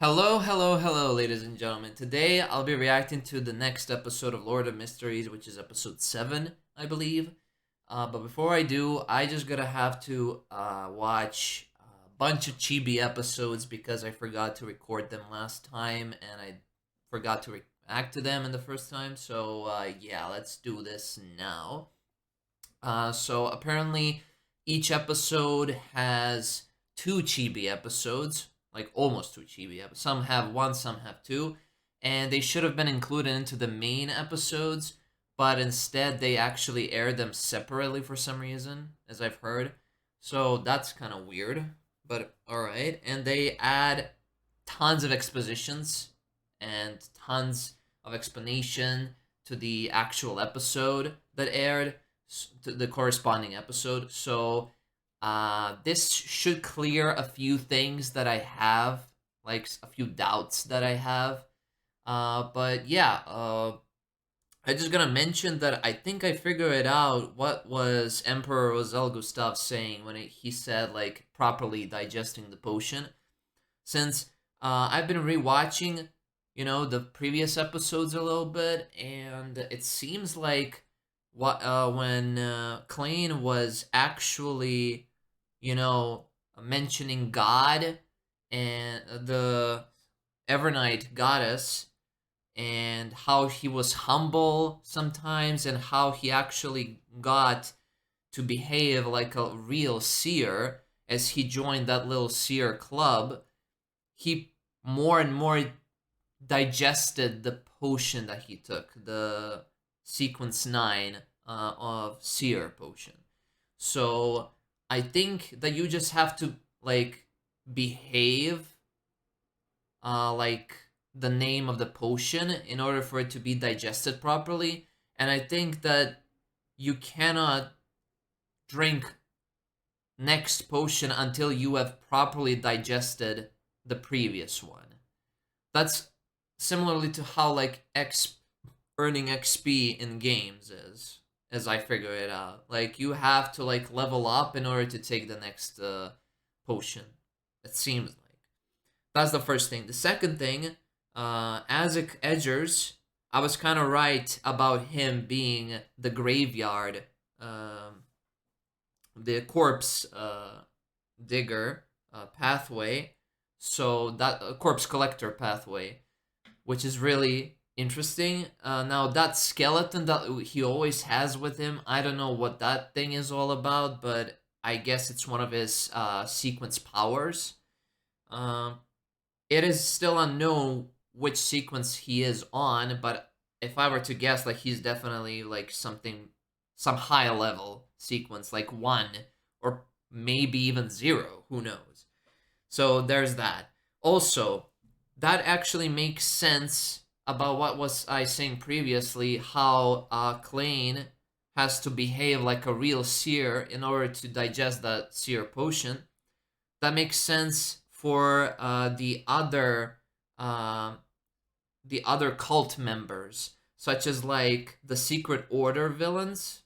Hello, ladies and gentlemen. Today I'll be reacting to the next episode of Lord of Mysteries, which is episode 7, I believe. But before I do, I just gotta have to watch a bunch of Chibi episodes because I forgot to record them last time and I forgot to react to them in the first time. So, yeah, let's do this now. So apparently, each episode has two Chibi episodes, like almost two Chibi episodes. Some have one, some have two, and they should have been included into the main episodes, but instead they actually aired them separately for some reason, as I've heard. So that's kind of weird, but all right. And they add tons of expositions and tons of explanation to the actual episode that aired, to the corresponding episode. So this should clear a few things that I have, like a few doubts that I have. But yeah, I just gonna mention that I think I figured it out. What was Emperor Rosel Gustav saying when he said like properly digesting the potion? Since I've been rewatching, the previous episodes a little bit, and it seems like when Klein was actually, you know, mentioning God and the Evernight goddess and how he was humble sometimes and how he actually got to behave like a real seer as he joined that little seer club. He more and more digested the potion that he took, the sequence 9 of seer potion. So I think that you just have to like behave like the name of the potion in order for it to be digested properly. And I think that you cannot drink next potion until you have properly digested the previous one. That's similarly to how like earning XP in games is, as I figure it out. Like you have to like level up in order to take the next potion. It seems like that's the first thing. The second thing, Azek Edgers, I was kind of right about him being the graveyard, the corpse digger pathway. So that corpse collector pathway, which is really interesting. Now that skeleton that he always has with him, I don't know what that thing is all about, but I guess it's one of his sequence powers. Um, it is still unknown which sequence he is on, but if I were to guess, like he's definitely like some high level sequence, like 1 or maybe even 0. Who knows? So there's that. Also, that actually makes sense about what was I saying previously, how Klein has to behave like a real seer in order to digest that seer potion. That makes sense for uh, the other cult members, such as like the Secret Order villains.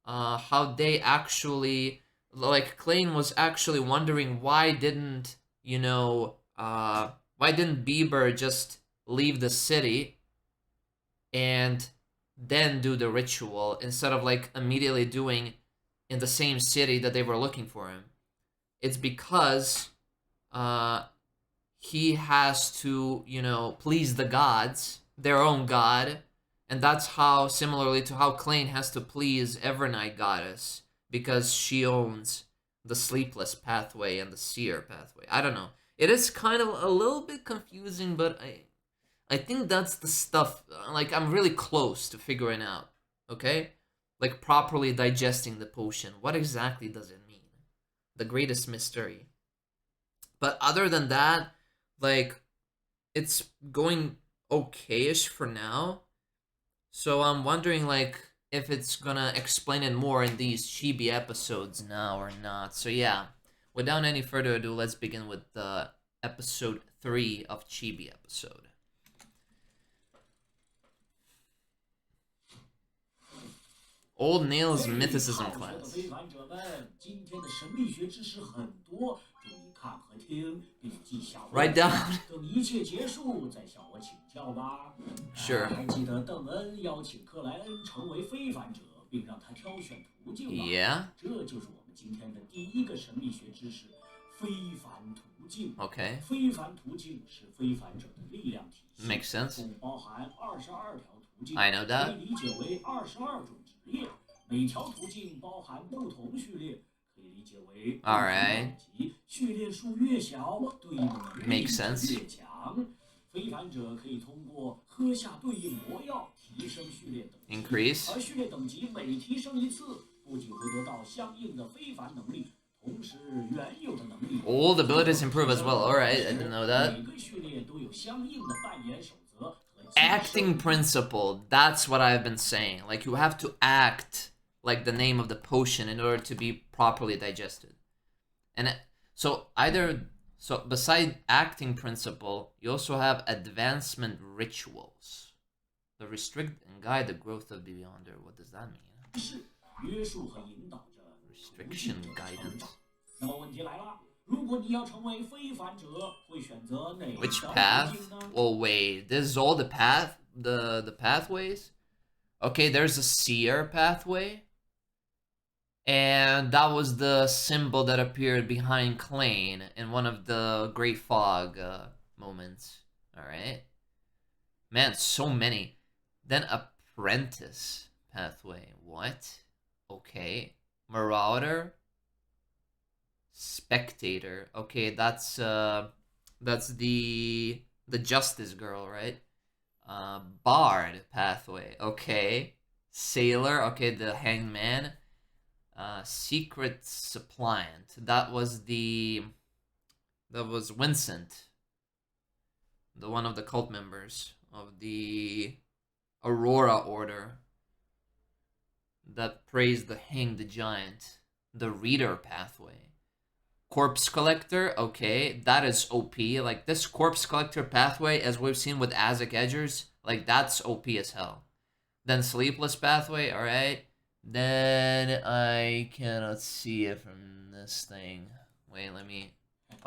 How they actually, like Klein was actually wondering why didn't Bieber just leave the city and then do the ritual instead of like immediately doing in the same city that they were looking for him. It's because uh he has to, please the gods, their own god, and that's how, similarly to how Klein has to please Evernight goddess because she owns the sleepless pathway and the seer pathway. I don't know. It is kind of a little bit confusing, but I think that's the stuff. Like I'm really close to figuring out. Okay, like properly digesting the potion. What exactly does it mean? The greatest mystery. But other than that, like it's going okayish for now. So I'm wondering like if it's gonna explain it more in these Chibi episodes now or not. So yeah, without any further ado, let's begin with the episode 3 of Chibi episode. Old Nail's mythicism class. 飞船者们，今天的神秘学知识很多，祝你 Write down. 等一切结束再向我请教吧。Sure. 还记得邓恩邀请克莱恩成为非凡者，并让他挑选途径吗？ Yeah. 这就是我们今天的第一个神秘学知识——非凡途径。Okay. 非凡途径是非凡者的力量体系， Makes sense. 共包含22条途径， I know that. 可以理解为22种职业，每条途径包含不同序列。 All right. Makes sense. 非凡者可以通过喝下对应魔药提升序列等级， Increase. 而序列等级每提升一次，不仅会得到相应的非凡能力，同时原有的能力 All the abilities improve as well. All right, I didn't know that. 每个序列都有相应的扮演守则和 Acting principle. That's what I've been saying. Like you have to act like the name of the potion in order to be properly digested. And so beside acting principle, you also have advancement rituals. The restrict and guide the growth of the beyonder. What does that mean? Restriction guidance. Which path? Oh wait, this is all the pathways? Okay, there's a seer pathway. And that was the symbol that appeared behind Klain in one of the Great Fog moments. Alright. Man, so many. Then Apprentice pathway. What? Okay. Marauder. Spectator. Okay, that's the Justice Girl, right? Bard pathway. Okay. Sailor. Okay, the Hangman. Secret Suppliant. That was Vincent, the one of the cult members of the Aurora Order that praised the Hanged Giant. The Reader pathway. Corpse Collector. Okay, that is OP. Like this Corpse Collector pathway, as we've seen with Azek Edgers, like that's OP as hell. Then Sleepless pathway. All right. Then I cannot see it from this thing. Wait, let me...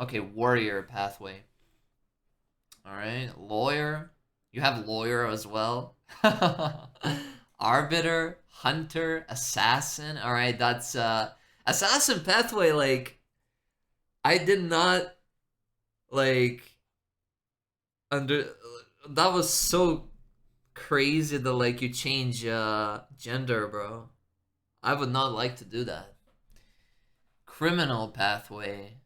Okay, Warrior pathway. Alright, Lawyer. You have Lawyer as well. Arbiter, Hunter, Assassin. Alright, that's... Assassin pathway, like... I did not... Like... That was so crazy that, like, you change gender, bro. I would not like to do that. Criminal pathway.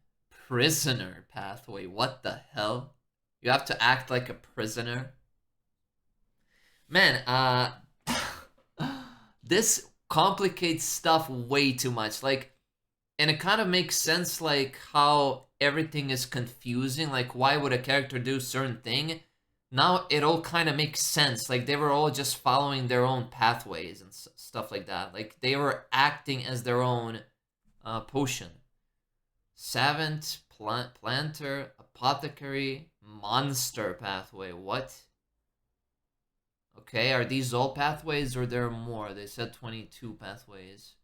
Prisoner pathway. What the hell? You have to act like a prisoner? Man, this complicates stuff way too much. Like, and it kind of makes sense, like, how everything is confusing. Like, why would a character do a certain thing? Now it all kind of makes sense. Like, they were all just following their own pathways and stuff like that. Like, they were acting as their own potion. Savant, planter, apothecary, monster pathway. What? Okay, are these all pathways or there are more? They said 22 pathways.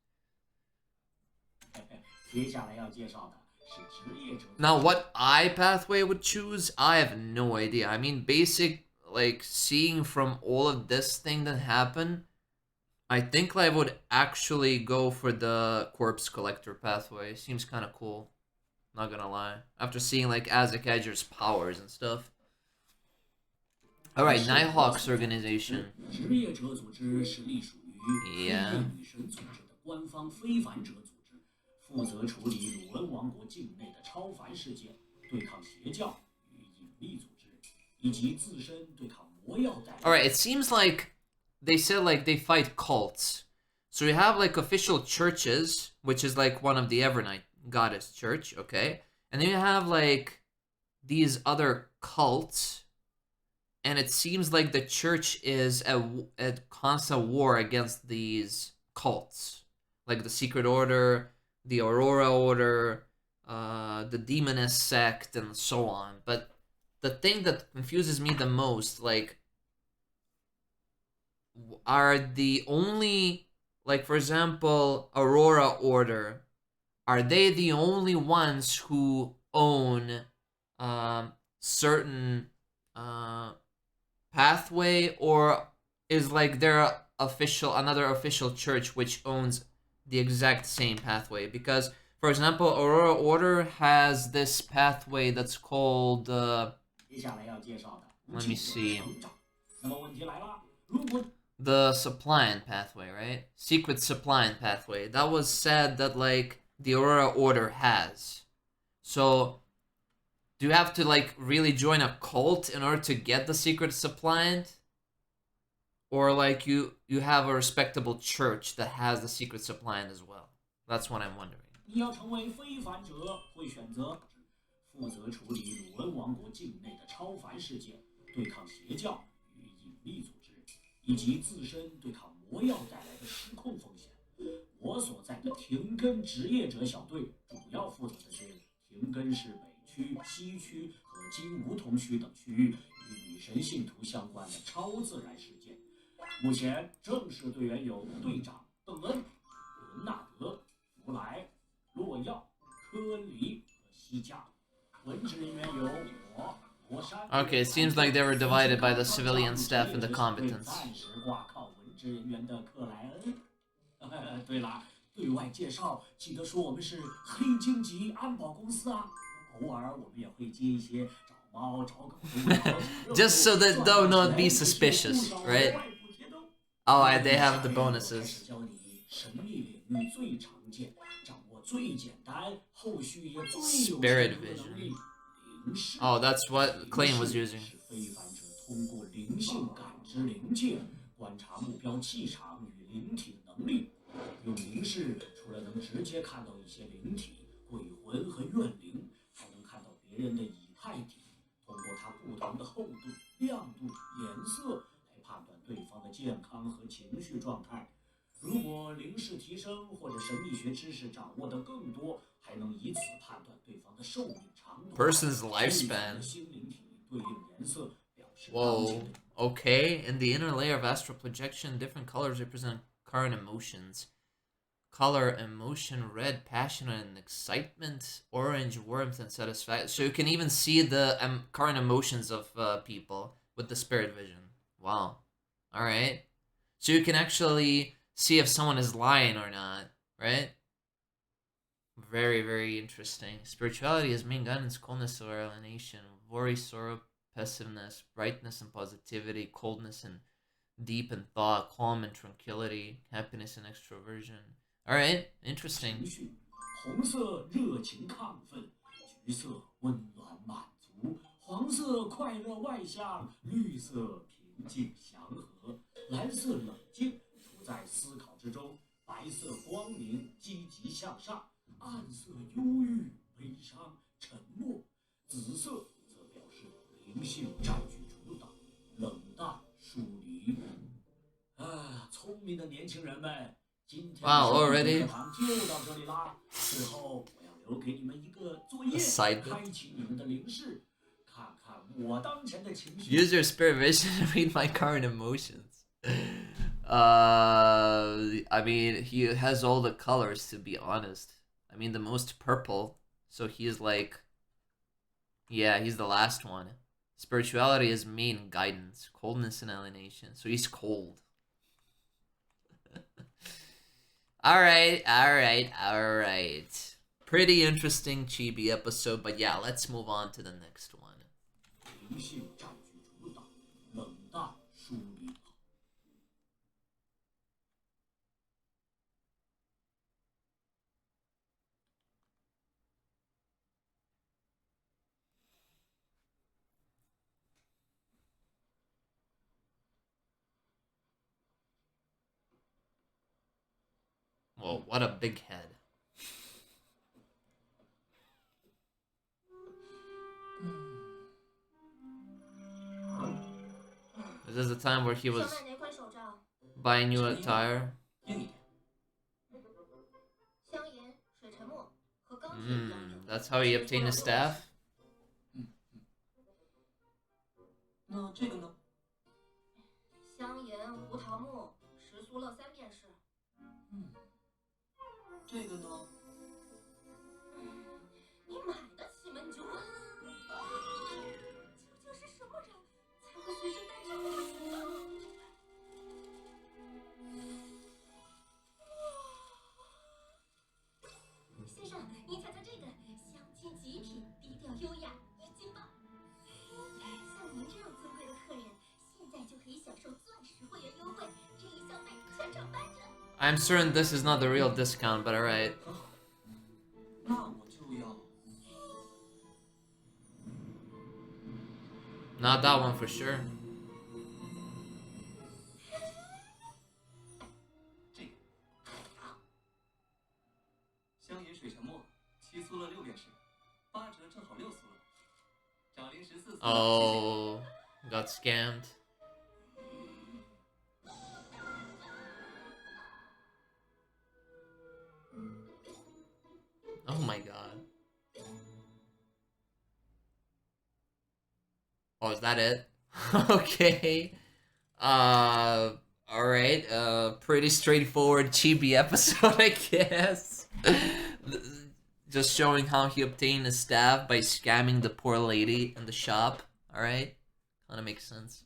Now, what I pathway would choose, I have no idea. I mean, basic, like, seeing from all of this thing that happened, I think I would actually go for the Corpse Collector pathway. Seems kind of cool. Not gonna lie. After seeing, like, Azek Edger's powers and stuff. Alright, Nighthawk's organization. Yeah. 负责处理鲁恩王国境内的超凡事件，对抗邪教与隐秘组织，以及自身对抗魔药带来。Alright, it seems like they said like they fight cults. So you have like official churches, which is like one of the Evernight goddess church, okay? And then you have like these other cults. And it seems like the church is at constant war against these cults. Like the Secret Order, the Aurora Order, the Demoness sect, and so on. But the thing that confuses me the most, like, are the only, like, for example, Aurora Order, are they the only ones who own certain uh, pathway, or is like there another official church which owns the exact same pathway? Because for example, Aurora Order has this pathway that's called let me see, the suppliant pathway, right? Secret suppliant pathway. That was said that like the Aurora Order has. So do you have to like really join a cult in order to get the secret suppliant? Or like you have a respectable church that has the secret suppliant as well? That's what I'm wondering. 你要成为非凡者，会选择负责处理鲁文王国境内的超凡事件，对抗邪教与隐秘组织，以及自身对抗魔药带来的失控风险。我所在的停根职业者小队主要负责的是停根市北区、西区和金梧桐区等区域与女神信徒相关的超自然事件。目前正式队员有队长邓恩、伦纳德、弗莱、洛耀、科恩黎和西加。文职人员有我。Okay, it seems like they were divided by the civilian staff and the combatants. 暂时挂靠文职人员的克莱恩。对了，对外介绍记得说我们是黑鲸级安保公司啊。偶尔我们也会接一些找猫找狗的 Just so that they'll not be suspicious, right? Oh, and they have the bonuses. 教你神秘领域最常见、掌握最简单、后续也最有 Spirit vision. Oh, that's what Claim was using. 是非凡者通过灵性感知灵界，观察目标气场与灵体的能力。用灵视除了能直接看到一些灵体、鬼魂和怨灵，还能看到别人的以太体，通过它不同的厚度、亮度、颜色来判断对方的健康和情绪状态。如果灵视提升或者神秘学知识掌握的更多，还能以此判断对方的寿命长短。Person's lifespan. 心灵体对应颜色表示 Whoa. Okay. In the inner layer of astral projection, different colors represent current emotions. Color, emotion, red, passion and excitement, orange, warmth and satisfaction. So you can even see the current emotions of people with the spirit vision. Wow. All right. So you can actually see if someone is lying or not, right? Very, very interesting. Spirituality is main guidance, coldness or alienation, worry, sorrow, passiveness, brightness and positivity, coldness and deep and thought, calm and tranquility, happiness and extroversion. All right, interesting. 红色热情亢奋，橘色温暖满足，黄色快乐外向，绿色平静祥和，蓝色冷静，处在思考之中，白色光明积极向上，暗色忧郁悲伤沉默，紫色则表示灵性占据主导，冷淡疏离。啊，聪明的年轻人们。Wow, already? Side Use your spirit vision to read my current emotions. I mean, he has all the colors, to be honest. I mean, the most purple, so he's like... Yeah, he's the last one. Spirituality is main guidance, coldness and alienation. So he's cold. Alright. Pretty interesting Chibi episode, but yeah, let's move on to the next one. Whoa, what a big head. This is the time where he was buying new attire. That's how he obtained his staff? 那这个呢？香盐、胡桃木、石苏乐三便士。这个呢？你买得起吗？你 I'm certain this is not the real discount, but alright. 那我就要 Not that one for sure. 这个香饮水沉没，7苏了6便士，8折正好6苏了，找零14苏了。 Oh, got scammed. Oh my god. Oh, is that it? Okay. Alright. Pretty straightforward Chibi episode, I guess. Just showing how he obtained his staff by scamming the poor lady in the shop. Alright? Kinda makes sense.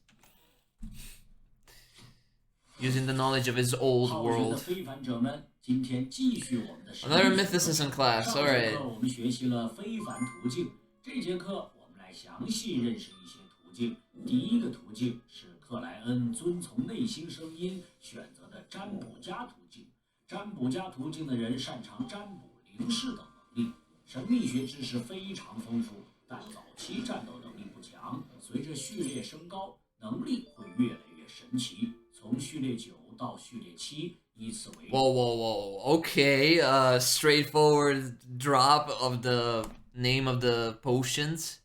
Using the knowledge of his old 好学的 world. 非凡者们，今天继续我们的神秘 Another 学 mythicism class, 上节 alright. 课我们学习了非凡途径，这节课我们来详细认识一些途径。第一个途径是克莱恩遵从内心声音选择的占卜家途径。占卜家途径的人擅长占卜、灵视等能力，神秘学知识非常丰富，但早期战斗能力不强。随着序列升高，能力会越来越神奇。从序列9到序列7，依次为 Whoa, whoa, whoa. Okay, straightforward drop of the name of the potions.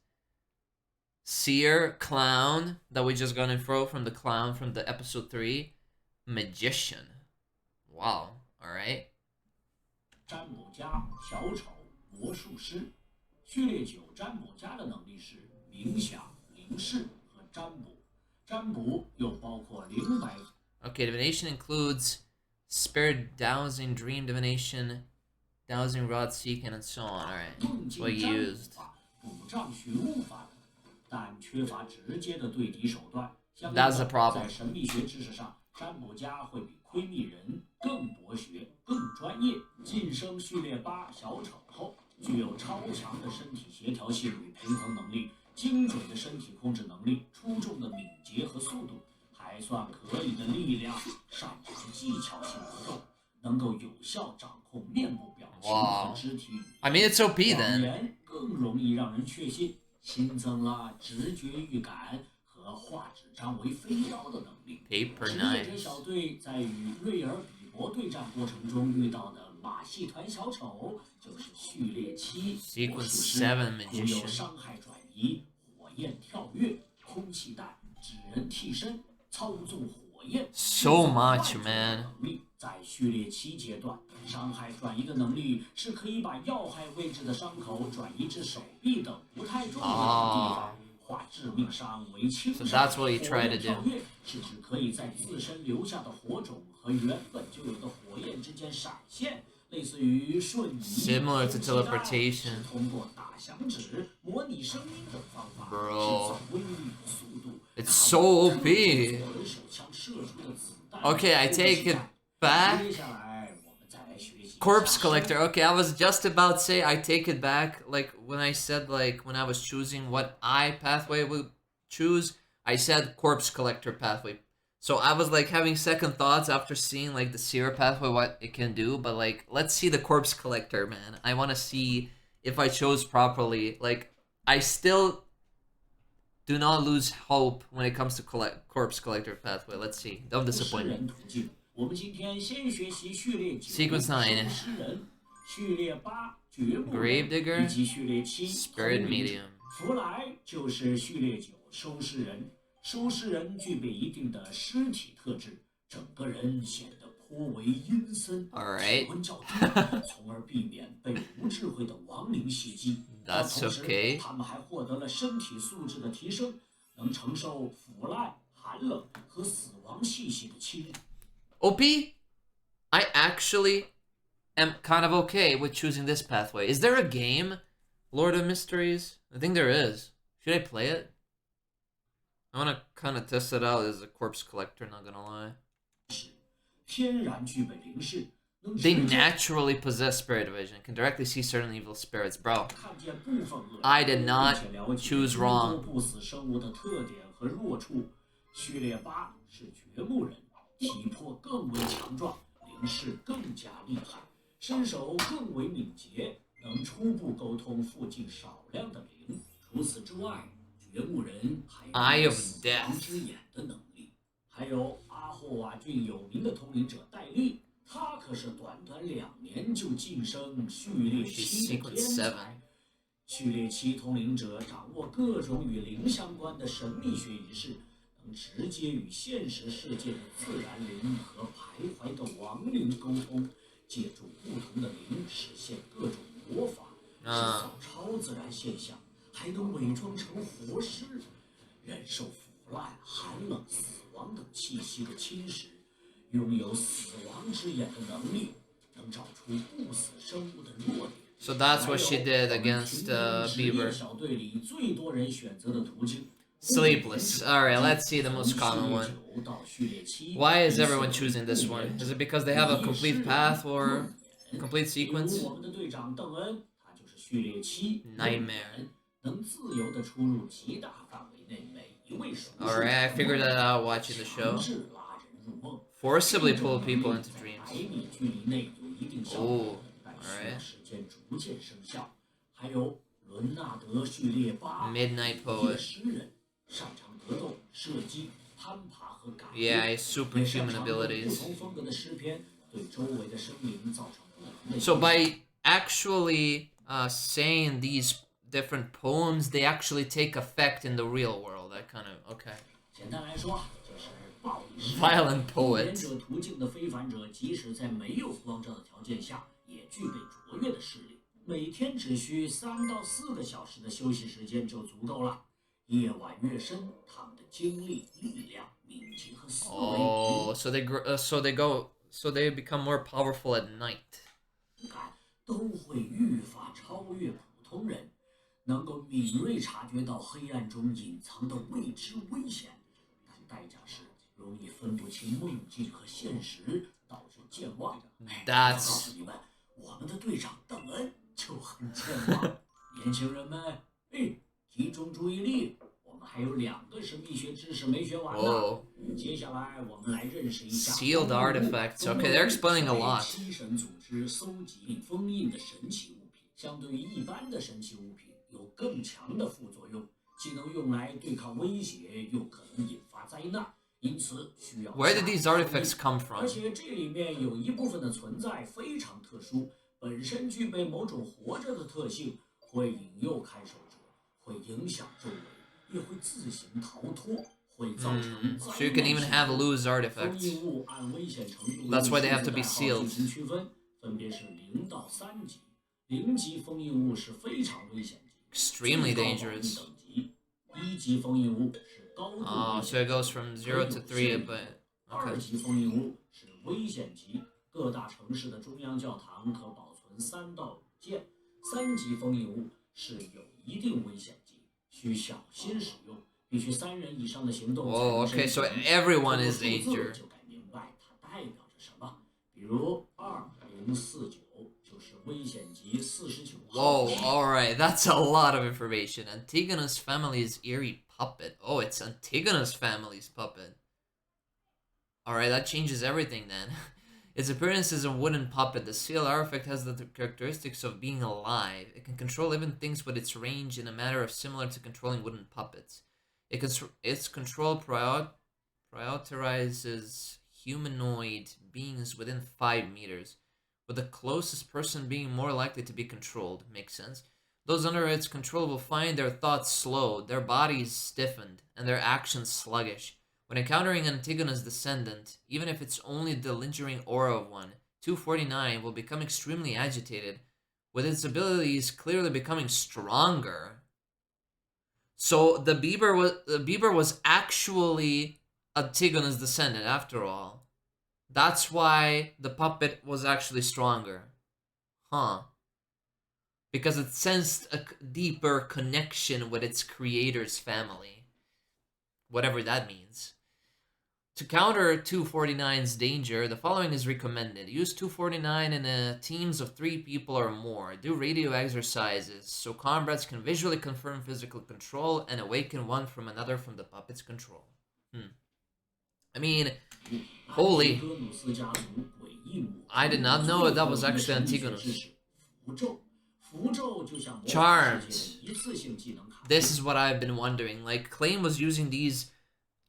Seer, Clown, that we just got info from the Clown from the episode 3. Magician. Wow, alright. 占卜家、小丑、魔术师。序列9占卜家的能力是冥想、灵视和占卜。占卜又包括灵摆。 Okay, divination includes spirit dowsing, dream divination, dowsing, rod seeking, and so on. Alright, 梦 that's 境 what you 占卜 used. 法、卜障寻物法等，但缺乏直接的对敌手段。相应 That's the 的， problem. 在神秘学知识上，占卜家会比窥秘人更博学、更专业。晋升序列8小丑后，具有超强的身体协调性与平衡能力，精准的身体控制能力，出众的敏捷和速度，还算可以的力量，擅长技巧性活动，能够有效掌控面部表情和肢体语言。 I mean, it's OP 谎 then. 言更容易让人确信，新增了直觉预感和化纸张为飞刀的能力。 Paper 职业者 knives. 小队在与瑞尔比伯对战过程中遇到的马戏团小丑，就是序列7 Sequence 魔术师， 7拥有 magician. 伤害转移、火焰跳跃、空气弹、纸人替身、操纵火焰。 So much, man. 能力在序列7阶段，伤害转移的能力是可以把要害位置的伤口转移至手臂等不太重要的地方，化致命伤为轻伤。 So that's what you try to do. 火焰跳跃是指可以在自身留下的火种和原本就有的火焰之间闪现，类似于瞬移。 Similar to 空气弹 teleportation. 是通过打响指、模拟声音等方法 Bro. 制造威力和速度。 It's so OP. 人手枪射出的子弹 Okay, I take it back. 接下来我们再来学习 Corpse collector. Okay, I was just about to say I take it back. Like when I said like when I was choosing what pathway would choose, I said corpse collector pathway. So I was like having second thoughts after seeing like the seer pathway what it can do, but like let's see the corpse collector, man. I want to see if I chose properly. Like I still do not lose hope when it comes to corpse collector pathway. Let's see. Don't 诗 disappoint me. 人途径。我们今天先学习序列9 Sequence 9诗人，序列8掘墓 Grave 人 digger 以及序列7 Spirit 通灵者 medium 弗莱就是序列9收尸人。收尸人具备一定的尸体特质，整个人显得颇为阴森， Alright. 体温较低，从而避免被无智慧的亡灵袭击。 That's 同时 okay. 他们还获得了身体素质的提升，能承受腐烂、寒冷和死亡气息的侵入。 OP, I actually am kind of okay with choosing this pathway. Is there a game, Lord of Mysteries? I think there is. Should I play it? I want to kind of test it out as a corpse collector, not gonna lie. 天然具备灵视，能 They 直接 naturally possess spirit vision, can directly see certain evil spirits. Bro, 看见部分恶人 I did not 并且了解 choose 诸 wrong. 多不死生物的特点和弱处。序列8是掘墓人，体魄更为强壮，灵能势更加厉害，身手更为敏捷，能初步沟通附近少量的灵。除此之外，觉悟人还有死亡之眼的能力。还有阿霍瓦郡有名的通灵者戴利，他可是短短2年就晋升序列7的天才。序列7通灵者掌握各种与灵相关的神秘学仪式，能直接与现实世界的自然灵和徘徊的亡灵沟通，借助不同的灵实现各种魔法，制造超自然现象，还能伪装成活尸，忍受腐烂、寒冷、死亡等气息的侵蚀，拥有死亡之眼的能力，能找出不死生物的弱点。So that's what she did against Bieber. Sleepless. Alright, let's see the most common one. Why is everyone choosing this one? Is it because they have a complete path or complete sequence? Nightmare. Alright, I figured that out watching the show. Forcibly pull people into dreams. Oh, alright. Midnight Poet. Yeah, superhuman abilities. So by actually saying these different poems, they actually take effect in the real world. I kind of, okay. Violent poet. Oh, so they become more powerful at night. 都会愈发超越普通人，能够敏锐察觉到黑暗中隐藏的未知危险，但代价是容易分不清梦境和现实，导致健忘。告诉你们，我们的队长邓恩就很健忘。年轻人们，集中注意力，我们还有2个神秘学知识没学完呢。接下来我们来认识一下 sealed artifacts. Okay, they're explaining a lot. 七神组织搜集并封印的神奇物品，相对于一般的神奇物品，有更强的副作用，既能用来对抗威胁，又可能引发灾难。因此需要 Where did these artifacts come from? 而且这里面有一部分的存在非常特殊，本身具备某种活着的特性，会引诱看守者，会影响周围，也会自行逃脱。So you can even have loose artifacts. That's why they have to be sealed. Extremely dangerous. Oh, so it goes from 0 to 3, but okay. 各大城市的中央教堂可保存3到5件。3级封印物是有一定危险级，需小心使用。Oh, okay, so everyone is danger. Whoa, alright, that's a lot of information. Antigona's family's eerie puppet. Oh, it's Antigona's family's puppet. Alright, that changes everything then. Its appearance is a wooden puppet. The seal artifact has the characteristics of being alive. It can control living things with its range in a manner similar to controlling wooden puppets. Its control prioritizes humanoid beings within 5 meters, with the closest person being more likely to be controlled. Makes sense. Those under its control will find their thoughts slowed, their bodies stiffened, and their actions sluggish. When encountering Antigona's descendant, even if it's only the lingering aura of one, 249 will become extremely agitated, with its abilities clearly becoming stronger. So the Bieber was actually Antigona's descendant after all. That's why the puppet was actually stronger. Huh. Because it sensed a deeper connection with its creator's family. Whatever that means. To counter 249's danger, the following is recommended. Use 249 in teams of 3 people or more. Do radio exercises so comrades can visually confirm physical control and awaken one from another from the puppet's control. I mean, holy. I did not know that was actually Antigonus. Charms. This is what I've been wondering. Like, Klain was using these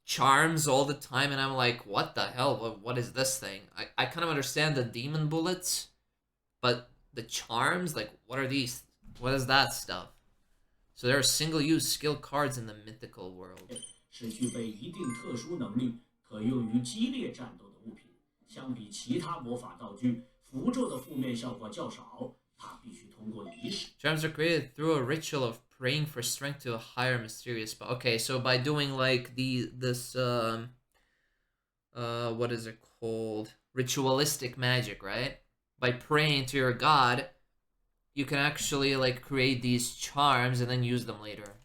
charms all the time, and I'm like, what the hell? What is this thing? I kind of understand the demon bullets, but the charms, like, what are these? What is that stuff? So there are single-use skill cards in the mythical world. 是具备一定特殊能力，可用于激烈战斗的物品。相比其他魔法道具，符咒的负面效果较少，它必须通过仪式。Charms are created through a ritual of praying for strength to a higher mysterious spell. Okay, so by doing like this what is it called? Ritualistic magic, right? By praying to your god, you can actually like create these charms and then use them later.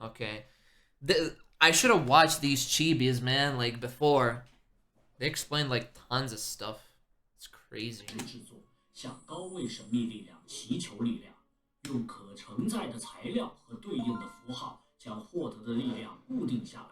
Okay. I should have watched these Chibis, man, like before. They explained like tons of stuff. It's crazy. 向高位神秘力量祈求力量，用可承载的材料和对应的符号将获得的力量固定下来。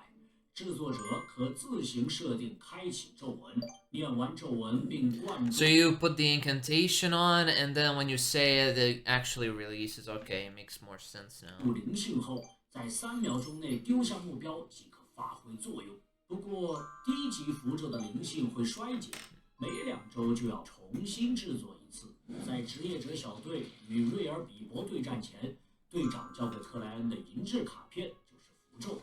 制作者可自行设定开启咒文，念完咒文并灌注。 So you put the incantation on, and then when you say it, it actually releases. Okay, it makes more sense now. 灵性后，在3秒钟内丢向目标即可发挥作用。不过，低级符咒的灵性会衰减，每2周就要重新制作一次。在职业者小队与瑞尔比伯对战前，队长交给特莱恩的银质卡片就是符咒。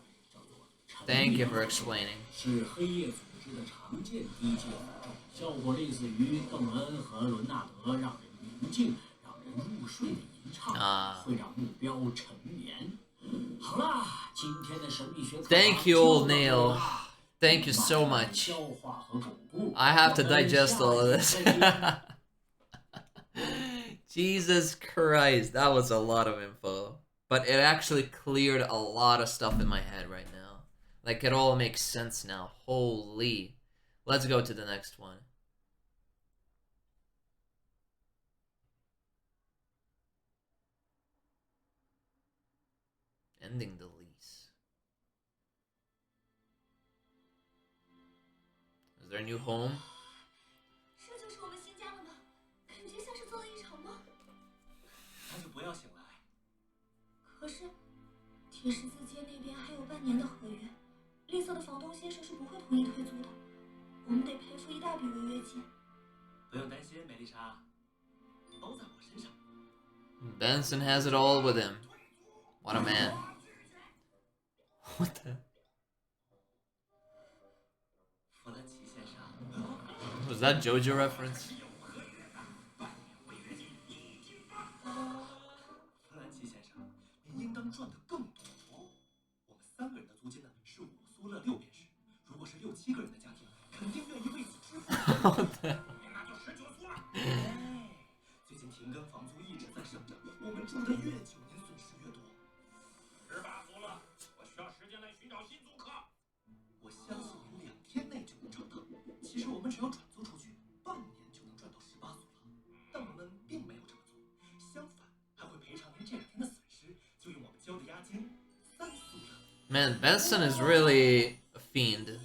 Thank you for explaining. 是黑夜组织的常见低阶符咒，效果类似于邓恩和伦纳德让人宁静、让人入睡的吟唱，会让目标沉眠。好啦，今天的神秘学课 Thank you, old Neil. Thank you so much. I have to digest all of this. Jesus Christ, that was a lot of info. But it actually cleared a lot of stuff in my head right now. Like, it all makes sense now. Holy. Let's go to the next one. Ending the lease. Is there a new home? 这就是我们新家了吗？感觉像是做了一场梦。还是不要醒来。可是，铁十字街那边还有半年的合约。 绿色的房东先生是不会同意退租的，我们得赔付一大笔违约金。不用担心，美丽莎，都在我身上。Benson has it all with him. What a man. What the? Was that JoJo reference? 弗兰奇先生，您应当赚得更多。我们3个人的租金呢是5苏勒6便士，如果是6、7个人的家庭，肯定愿意为此支付。那就19苏了。最近停更房租一直在上涨，我们住的越久，您损失越多。18苏了，我需要时间来寻找新租客。我相信您2天内就能找到。其实我们只要转租出去，半年就能赚到18苏了。但我们并没有这么做，相反还会赔偿您这2天的损失，就用我们交的押金3苏勒。Man, Benson is really a fiend.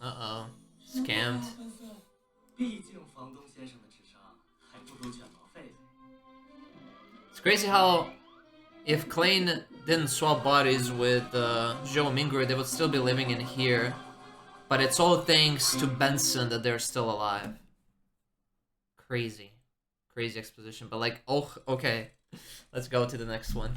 Uh-oh. Scammed. 毕竟房东先生的智商还不如卷毛费。It's crazy how if Klain didn't swap bodies with Joe Mingur, they would still be living in here. But it's all thanks to Benson that they're still alive. Crazy. Crazy exposition. But like, oh, okay. Let's go to the next one.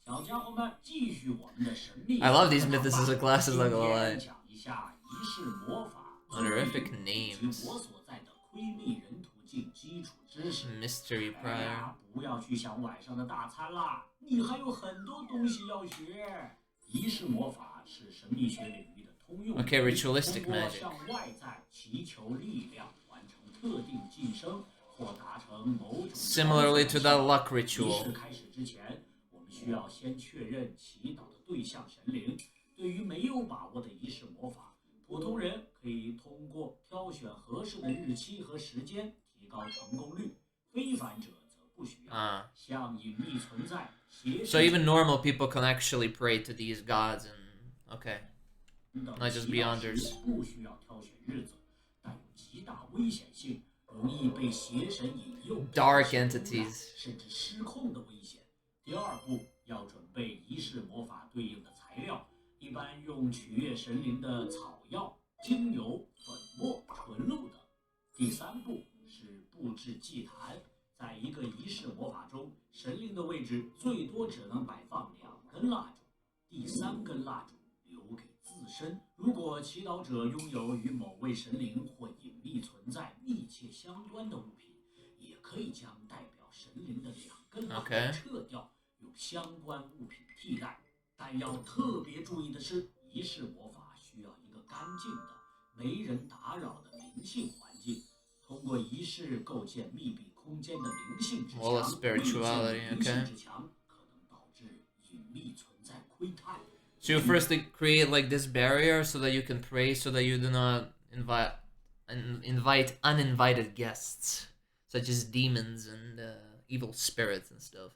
小家伙们，继续我们的神秘。 I love these mythicism classes, not gonna lie. 讲一下仪式魔法 Honorific names. 我所在的窥秘人途径基础知识。 Mystery prior. 不要去想晚上的大餐啦，你还有很多东西要学。仪式魔法是神秘学领域的通用。 Okay, ritualistic magic. 向外在祈求力量，完成特定晋升或达成某种。 Similarly to the luck ritual. 仪式开始之前，我们需要先确认祈祷的对象神灵。对于没有把握的仪式魔法，普通人可以通过挑选合适的日期和时间提高成功率，非凡者则不不需要向隐秘存在邪 So even normal people can actually pray to these gods and okay, 等 not just 祈祷时 beyonders. 不需要挑选日子，但有极大危险性，容易被邪神引诱、 Dark 受污染 entities. 甚至失控的危险。第二步要准备仪式魔法对应的材料，一般用取悦神灵的草药、精油、粉末、纯露等。第三步是布置祭坛，在一个仪式魔法中，神灵的位置最多只能摆放2根蜡烛，第3根蜡烛留给自身。如果祈祷者拥有与某位神灵或隐秘存在密切相关的物品，也可以将代表神灵的2根蜡烛 Okay. 撤掉，用相关物品替代。但要特别注意的是，仪式魔法需要一个干净的、没人打扰的灵性环境。通过仪式构建密闭空间的灵性之 Wall of 墙， spirituality, 未建灵性 okay. 之墙可能导致隐秘存在窥探。 So you first create like this barrier so that you can pray, so that you do not invite uninvited guests, such as demons and evil spirits and stuff.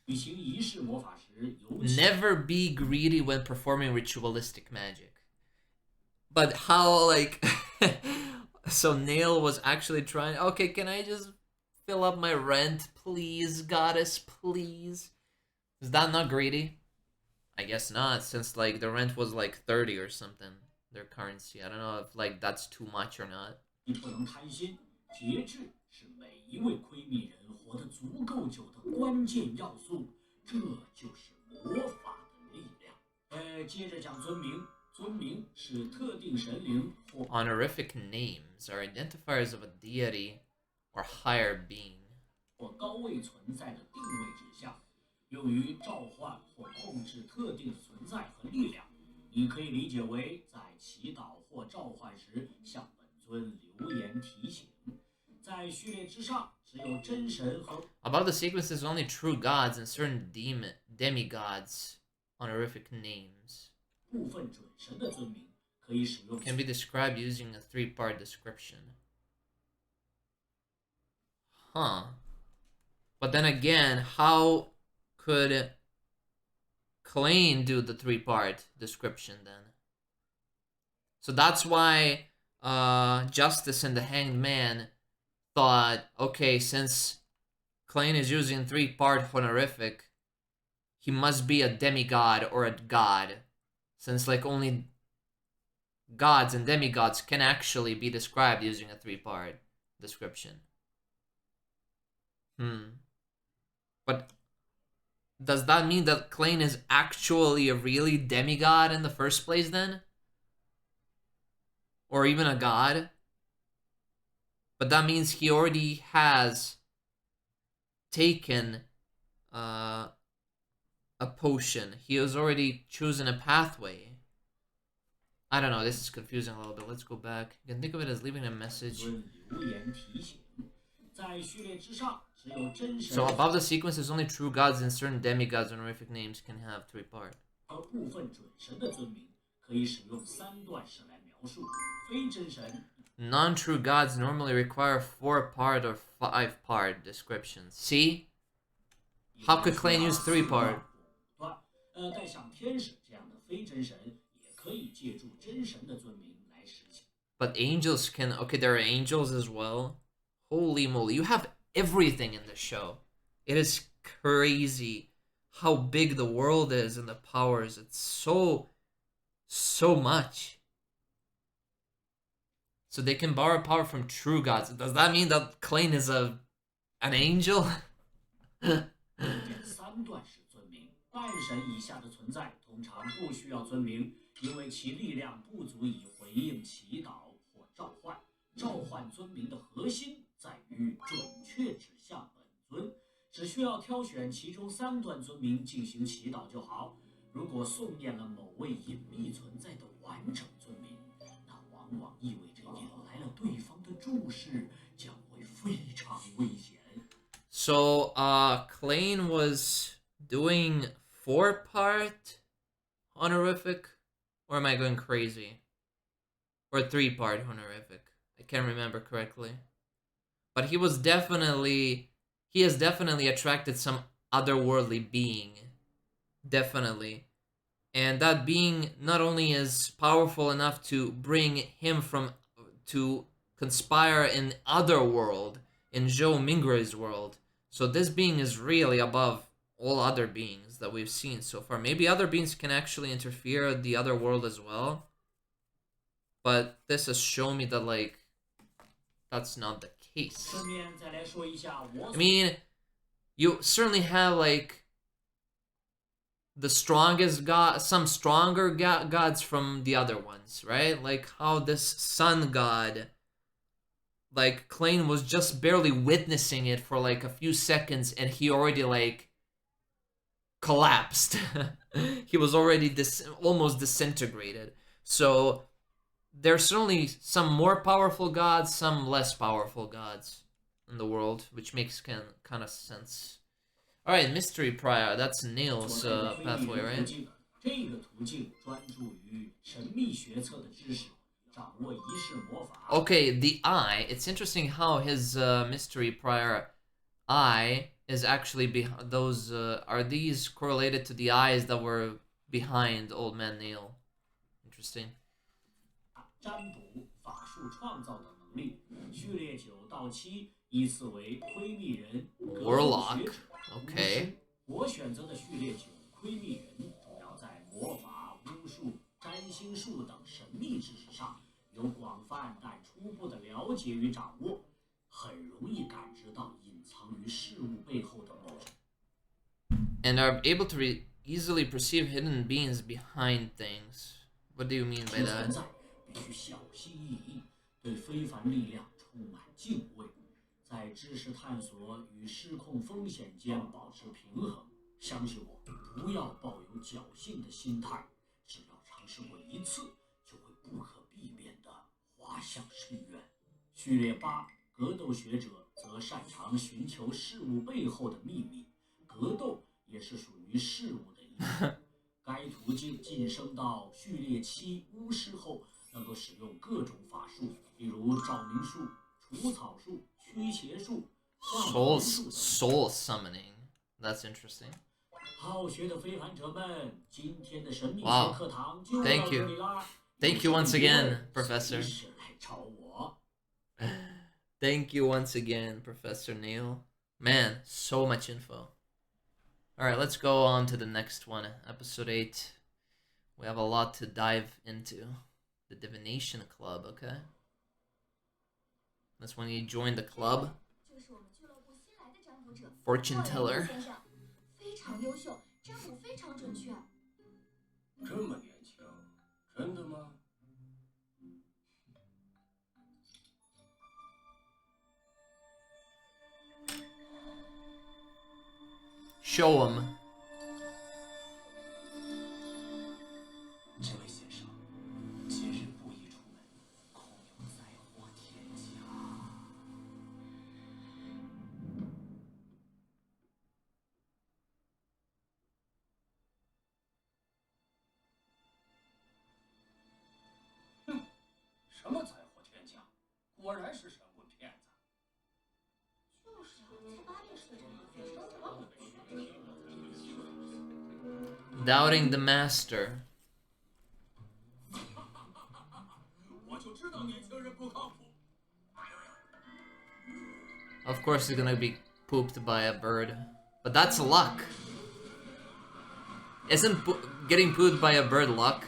举行仪式魔法时，尤其 Never be greedy when performing ritualistic magic. But how, like, so Nail was actually trying, okay, can I just fill up my rent, please, goddess, please? Is that not greedy? I guess not, since, like, the rent was, like, 30 or something, their currency. I don't know if, like, that's too much or not. 不能贪心，节制是每一位窥秘人活得足够久的关键要素，这就是魔法的力量。接着讲尊名，尊名是特定神灵或 Honorific names are identifiers of a deity or higher being. 或高位存在的定位指向，用于召唤或控制特定的存在和力量。你可以理解为在祈祷或召唤时向本尊留言提醒。在序列之上，只有真神和 Above the sequences, only true gods and certain demigods honorific names 部分准神的尊名可以使用 can be described using a 3-part description. Huh. But then again, how could Klein do the 3-part description then? So that's why Justice and the Hanged Man thought, okay, since Klein is using 3-part honorific, he must be a demigod or a god, since like only gods and demigods can actually be described using a 3-part description. But does that mean that Klein is actually a really demigod in the first place then? Or even a god? But that means he already has taken a potion. He has already chosen a pathway. I don't know, this is confusing a little bit. Let's go back. You can think of it as leaving a message. So above the sequences, only true gods and certain demigods and honorific names can have 3-part. Non-true gods normally require 4-part or 5-part descriptions. See? How could Klein use 3-part? But angels can... Okay, there are angels as well. Holy moly, you have everything in the show. It is crazy how big the world is and the powers. It's so much. So they can borrow power from true gods. Does that mean that Klein is an angel? 三段式尊名，半神以下的存在通常不需要尊名，因为其力量不足以回应祈祷或召唤。召唤尊名的核心在于准确指向本尊，只需要挑选其中3段尊名进行祈祷就好。如果诵念了某位隐秘存在的完整尊名，那往往意味着引来了对方的注视，将会非常危险。So, Klein was doing 4-part honorific? Or am I going crazy? Or 3-part honorific? I can't remember correctly. But he was definitely... he has definitely attracted some otherworldly being. Definitely. And that being not only is powerful enough to bring him from to conspire in other world, in Zhou Mingrui's world. So this being is really above all other beings that we've seen so far. Maybe other beings can actually interfere with the other world as well. But this has shown me that, like, that's not the case. I mean, you certainly have, like, the strongest god, some stronger gods from the other ones, right? Like how this sun god, like Klein was just barely witnessing it for like a few seconds and he already like collapsed. He was already almost disintegrated. So there's certainly some more powerful gods, some less powerful gods in the world, which makes kind of sense. All right, Mystery Prior. That's Neil's pathway, right? Okay, the eye. It's interesting how his Mystery Prior eye is actually behind those. Are these correlated to the eyes that were behind Old Man Neil? Interesting. Warlock. Okay. 我选择的序列酒窥秘人主要在魔法、巫术、占星术等神秘知识上有广泛但初步的了解与掌握，很容易感知到隐藏于事物背后的某种。And are able to easily perceive hidden beings behind things. What do you mean by that? 必须小心翼翼，对非凡力量充满敬畏。 在知识探索与失控风险间保持平衡。相信我，不要抱有侥幸的心态。只要尝试过一次，就会不可避免地滑向深渊。序列8，格斗学者则擅长寻求事物背后的秘密，格斗也是属于事物的一种。该途径晋升到序列7巫师后，能够使用各种法术，例如照明术、除草术。 Soul summoning. That's interesting. Wow. Thank you. Thank you once again, Professor. Thank you once again, Professor Neil. Man, so much info. Alright, let's go on to the next one. Episode 8. We have a lot to dive into. The Divination Club, okay? That's when you join the club. Fortune teller. 非常优秀，占卜非常准确。这么年轻，真的吗？ Show him. 这位先生，今日不宜出门，恐有灾祸天降。哼，什么灾祸天降？果然是神棍骗子。就是啊，才8点睡着呢，非常棒。 Doubting the master. Of course he's gonna be pooped by a bird. But that's luck. Isn't getting pooped by a bird luck?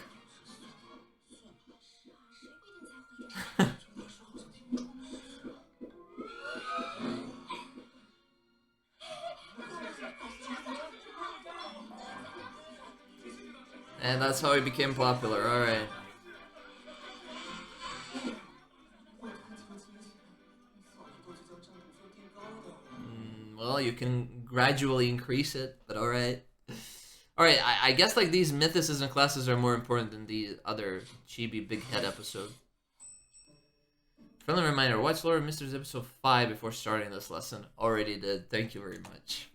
And that's how he became popular, alright. Well, you can gradually increase it, but alright. Alright, I guess like these mythicism classes are more important than the other Chibi Big Head episode. Friendly reminder, watch Lord of Mysteries episode 5 before starting this lesson. Already did, thank you very much.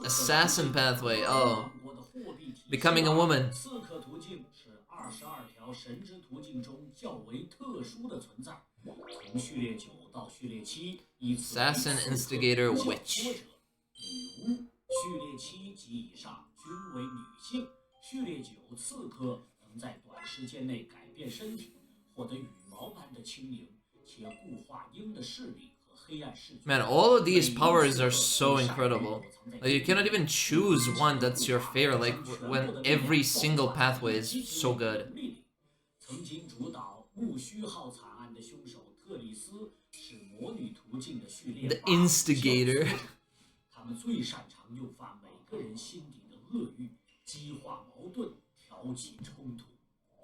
Assassin pathway, oh. 货币体系 becoming a woman. 刺客途径是22条神之途径中较为特殊的存在。从序列9到序列7，依次为 Assassin, 刺客、 instigator, 不孝 witch. 作者、女巫。序列7及以上均为女性。序列9刺客能在短时间内改变身体，获得羽毛般的轻盈，且固化鹰的视力和黑暗视觉。 Man, all of these powers are so incredible. Like, you cannot even choose one that's your favorite. Like, when every single pathway is so good. 曾经主导木须号惨案的凶手特里斯是魔女途径的序列 The 8 instigator. 他们最擅长诱发每个人心底的恶欲，激化矛盾，挑起冲突。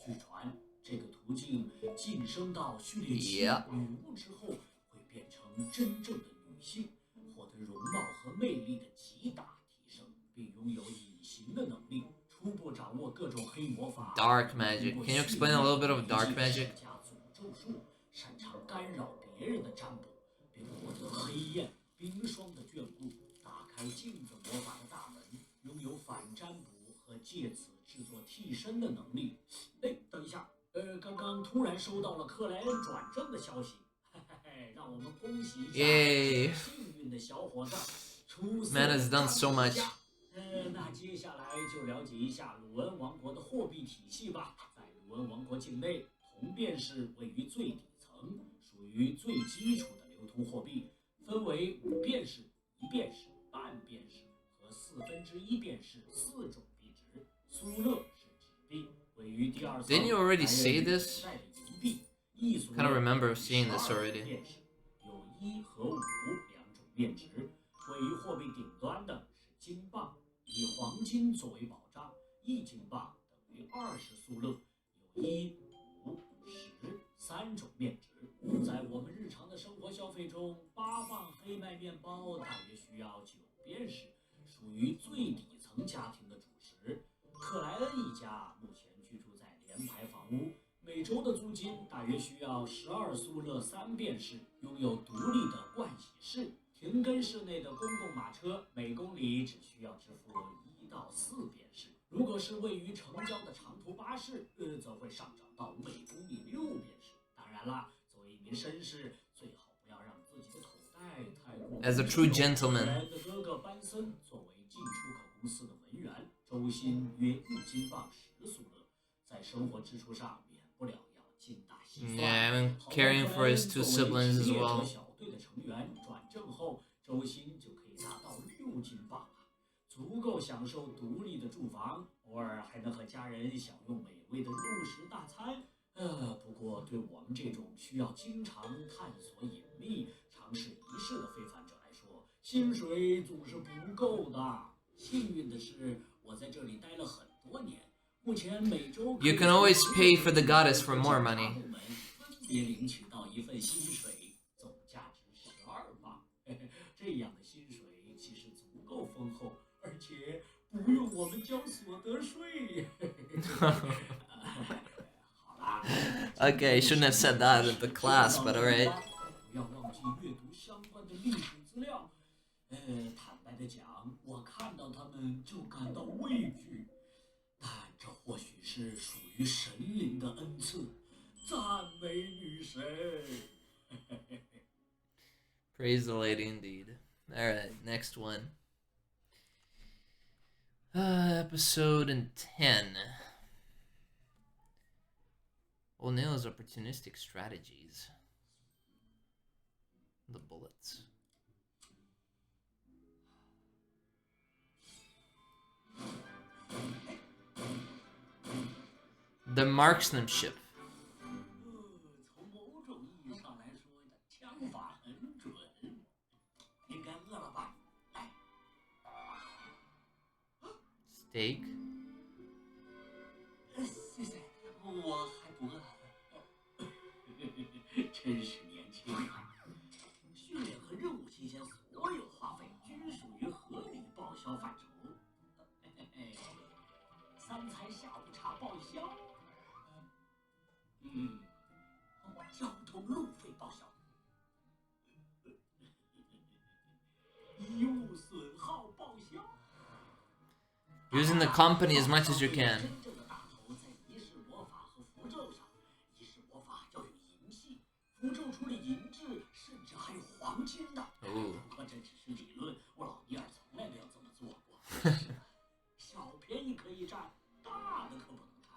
据传，这个途径晋升到序列7女巫之后，会变成真正的女性，获得容貌和魅力的极大提升，并拥有隐形的能力。初步掌握各种黑魔法 Dark magic. Can you explain a little bit of dark magic? 加诅咒术，擅长干扰别人的占卜，并获得黑焰、冰霜的眷顾。打开镜子魔法的大门，拥有反占卜和借此制作替身的能力。哎，等一下，刚刚突然收到了克莱恩转正的消息，嘿嘿嘿，让我们恭喜一下 Yay. 幸运的小伙子，出色 Man has done so much. 那接下来就了解一下鲁恩王国的货币体系吧。在鲁恩王国境内，铜便士位于最底层，属于最基础的流通货币，分为5便士、1便士、半便士和1/4便士4种币值。苏勒是纸币，位于第2层。Didn't you already say this? 代理银币，一苏 Kind of 勒 remember seeing this 12 already. 便士，有1和5两种面值。位于货币顶端的是金镑，以黄金作为保障，1金镑等于20苏勒，有1、5、10 3种面值。在我们日常的生活消费中，8磅黑麦面包大约需要9便士，属于最底层家庭的主食。克莱恩一家目前居住在联排房屋，每周的租金大约需要12苏勒3便士，拥有独立的盥洗室。停根室内的公共马车每公里只需要支付1到4便士，如果是位于城郊的长途巴士，则会上涨到每公里6便士。当然啦，作为一名绅士，最好不要让自己的口袋太过。As a true gentleman. 克莱恩的哥哥班森作为进出口公司的文员，周薪约1金镑10苏勒，在生活支出上免不了要精打细算。 Yeah, I'm caring for his 2 siblings as well. 小队的成员转正后，周薪就可以达到6金镑了，足够享受独立的住房，偶尔还能和家人享用美味的肉食大餐。不过对我们这种需要经常探索隐秘、尝试仪式的非凡者来说，薪水总是不够的。幸运的是，我在这里待了很多年，目前每周 You can always pay for the goddess for more money. 分别领取到一份薪水，总价值12磅。这样的薪水其实足够丰厚，而且不用我们交所得税。好啦。Okay, I shouldn't have said that at the class, but alright. 不要忘记阅读相关的历史资料。坦白的讲，我看到他们就感到畏惧，但这或许是属于神灵的恩赐。赞美女神。Praise the lady indeed. Alright, next one. Episode 10. O'Neill's opportunistic strategies. The bullets. The marksmanship. 从某种意义上来说，枪法很准。应该饿了吧？来。Steak. 谢谢，我还不饿。真是年轻啊！训练和任务期间所有花费均属于合理报销范畴。3餐下午茶报销。交通路费报销。衣物损耗报销。Using the company as much as you can. 真正的大头在仪式魔法和符咒上，仪式魔法要有银系，符咒处理银质，甚至还有黄金的。哦，不过这只是理论，我老尼尔从来没有这么做过。是的，小便宜可以占，大的可不能贪。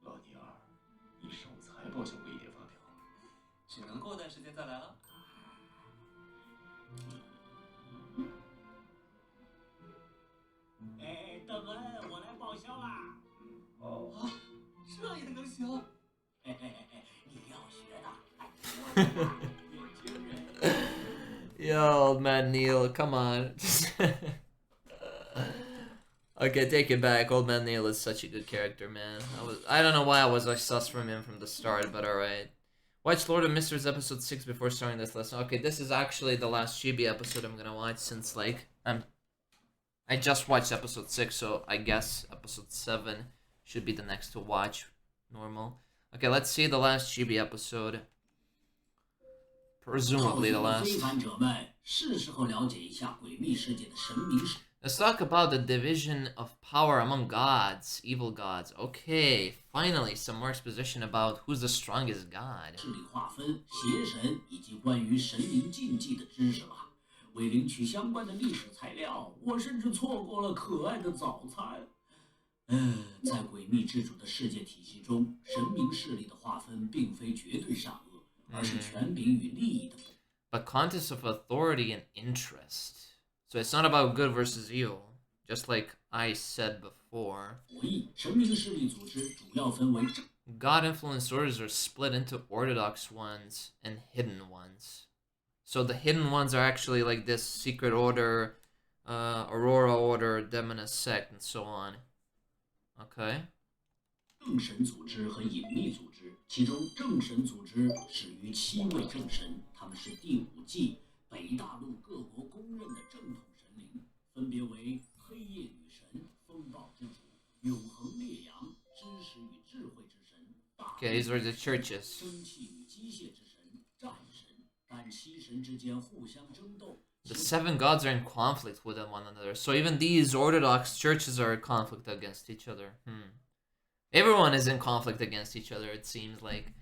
老尼尔，你守财报交过一叠发票，只能过段时间再来了。哎，邓恩，我来报销啦！哦，啊，这也能行？嘿嘿嘿嘿，你要学的，年轻人。Yo, old man Neil, come on. Okay, take it back. Old man Neil is such a good character, man. I don't know why I was like sus from him from the start, but alright. Watch Lord of Mysteries episode 6 before starting this lesson. Okay, this is actually the last Chibi episode I'm gonna watch since like I just watched episode 6, so I guess episode 7 should be the next to watch. Normal. Okay, let's see the last Chibi episode. Presumably the 非 last. 凡者们，是时候了解一下诡秘世界的神明史。 Let's talk about the division of power among gods, evil gods. Okay, finally some more exposition about who's the strongest god. 势力划分、邪神以及关于神灵禁忌的知识了。为领取相关的历史材料，我甚至错过了可爱的早餐。在诡秘之主的世界体系中，神明势力的划分并非绝对善恶，而是权柄与利益的。But contests of authority and interest. So it's not about good versus evil, just like I said before. 博弈神明势力组织主要分为正 God-influenced orders are split into orthodox ones and hidden ones. So the hidden ones are actually like this secret order, Aurora order, Demoness sect, and so on. Okay. 正神组织和隐秘组织，其中正神组织始于7位正神，他们是第5纪北大陆各国公认的正统神灵，分别为黑夜女神、风暴之主、永恒烈阳、知识与智慧之神、大 Okay, these are the churches. 蒸汽与机械之神、战神，但7神之间互相争斗。 The 7 gods are in conflict with one another. So even these orthodox churches are in conflict against each other. Everyone is in conflict against each other, it seems like.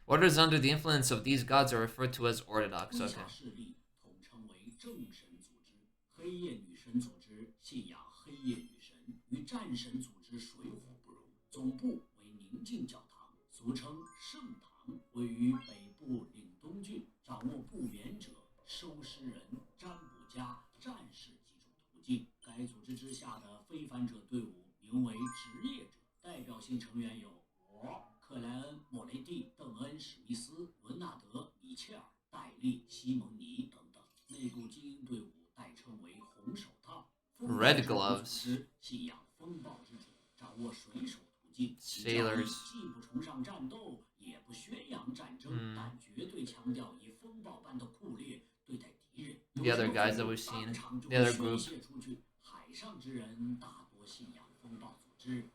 Orders under the influence of these gods are referred to as orthodox. 麾 Okay. 下势力统称为正神组织，黑夜女神组织信仰黑夜女神，与战神组织水火不容。总部为宁静教堂，俗称圣堂，位于北部岭东郡，掌握不眠者、收尸人、占卜家、战士几种途径。该组织之下的非凡者队伍名为职业者，代表性成员有我。 克莱恩、莫雷蒂、邓恩、史密斯、伦纳德、米切尔、戴利、西蒙尼等等。内部精英队伍代称为红手套。 Red gloves. 信仰风暴之主，掌握水手途径。 Sailors. 既不崇尚战斗，也不宣扬战争，但绝对强调以风暴般的酷烈对待敌人。 The other guys that we've seen, the other group. 宣泄出去。海上之人大多信仰风暴组织。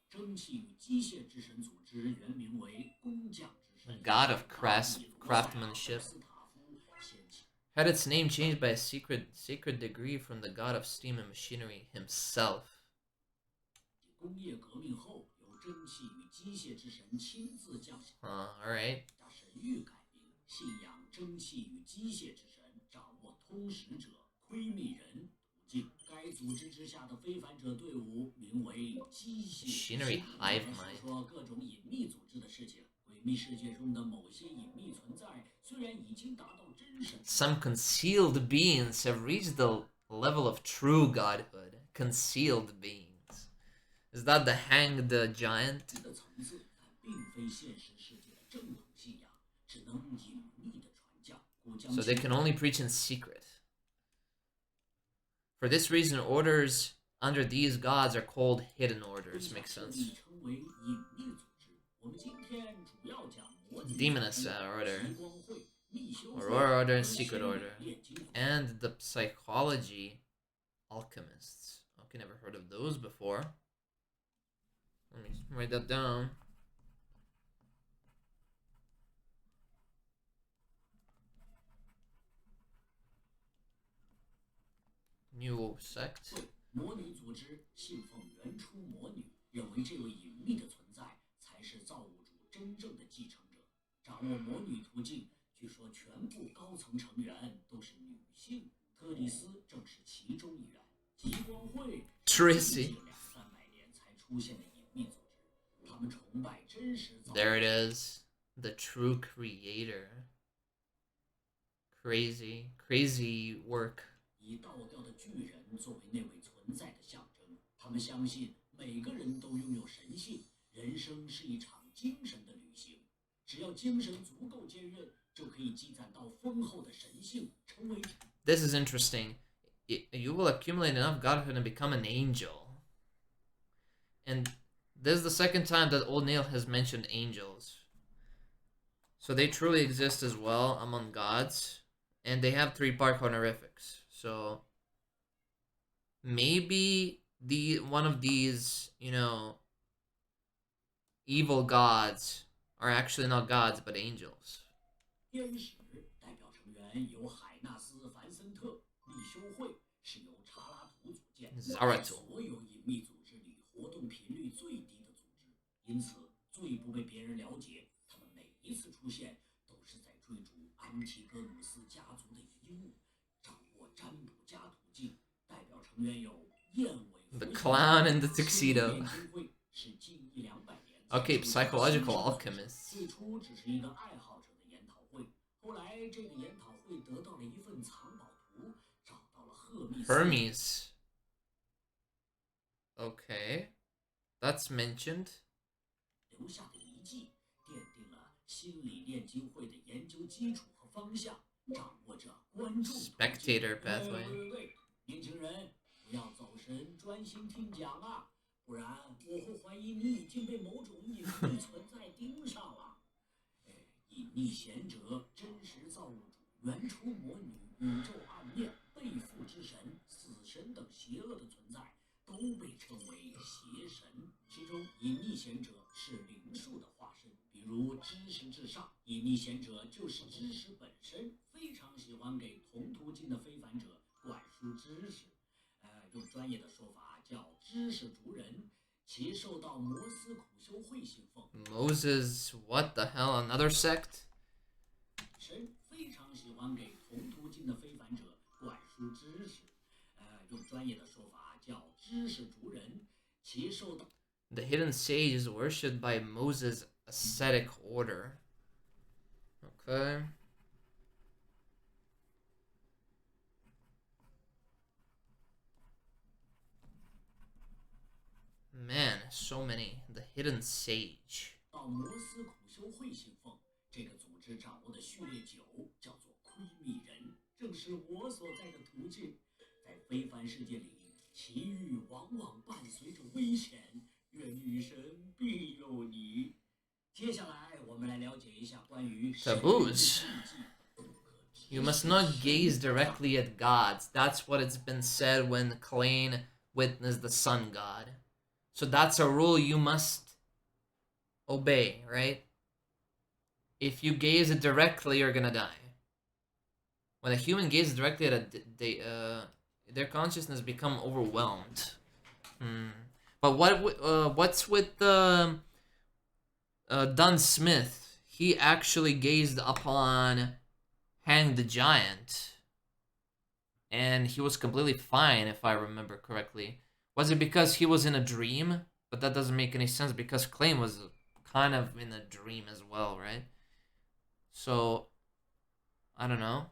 蒸汽与机械之神组织原名为工匠之神 God of craftsmanship. Had its name changed by a sacred decree from the god of steam and machinery himself. 工业革命后，由蒸汽与机械之神亲自降下。Alright. 神谕改名，信仰蒸汽与机械之神，掌握通识者、窥秘人。 该组织之下的非凡者队伍名为机械。 Machinery hive mind. 说各种隐秘组织的事情。诡秘世界中的某些隐秘存在，虽然已经达到真神。 Some concealed beings have reached the level of true godhood. Concealed beings. Is that the hanged giant? 的层次，但并非现实世界的正统信仰，只能隐秘的传教。故将 So they can only preach in secret. For this reason, orders under these gods are called hidden orders. Makes sense. 称为隐秘组织。我们今天主要讲魔女 Demoness order, 极光会、密修会 Aurora order, and 和 secret 仙女 order, 炼金会 and the psychology alchemists. Okay, never heard of those before. Let me write that down. New sect. 对，魔女组织信奉原初魔女，认为这位隐秘的存在才是造物主真正的继承者。掌握魔女途径，据说全部高层成员都是女性，特里斯正是其中一员。极光会是近200-300年才出现的隐秘组织，他们崇拜真实造物主。There it is, the true creator. Crazy work. 以倒吊的巨人作为那位存在的象征，他们相信每个人都拥有神性，人生是一场精神的旅行。只要精神足够坚韧，就可以积攒到丰厚的神性，成为。This is interesting. You will accumulate enough godhood and become an angel. And this is the second time that Old Neil has mentioned angels. So they truly exist as well among gods. And they have 3-part honorifics. So maybe one of these, evil gods are actually not gods but angels. 天使代表成员由海纳斯·凡森特，立修会是由查拉图组建，是所有隐秘组织里活动频率最低的组织，因此最不被别人了解。他们每一次出现都是在追逐安提戈努斯家族的遗物，掌握占卜家途径。代表成员有燕尾 The clown in the tuxedo. 是近100-200年 Okay, psychological alchemists. 最初只是一个爱好者的研讨会，后来这个研讨会得到了一份藏宝图，找到了Hermes. Okay, that's mentioned. 留下的遗迹，奠定了心理炼金会的研究基础和方向，掌握着观众 Spectator pathway. 喂，年轻人，不要走神，专心听讲啊！不然我会怀疑你已经被某种隐秘存在盯上了。隐匿贤者、真实造物主、原初魔女、宇宙暗面、背负之神、死神等邪恶的存在，都被称为邪神。其中，隐匿贤者是灵术的化身，比如知识至上，隐匿贤者就是知识本身，非常喜欢给同途径的非凡者灌输知识。用专业的说法叫知识族人，其受到摩斯苦修会信奉。Moses, what the hell? Another sect? 神非常喜欢给同途径的非凡者灌输知识。用专业的说法叫知识族人，其受到。The hidden sage is worshipped by Moses' ascetic order. Okay. Man, so many. The hidden sage. 到摩斯苦修会信奉，这个组织掌握的序列9叫做窥秘人，正是我所在的途径。在非凡世界里，奇遇往往伴随着危险，愿女神庇佑你。接下来，我们来了解一下关于 taboos. You must not gaze directly at gods. That's what it's been said when Klain witnessed the sun god. So that's a rule you must obey, right? If you gaze it directly, you're gonna die. When a human gazes directly at their consciousness become overwhelmed. But what's with Dunn Smith? He actually gazed upon Hang the Giant, and he was completely fine, if I remember correctly. Was it because he was in a dream? But that doesn't make any sense because Klain was kind of in a dream as well, right? So, I don't know.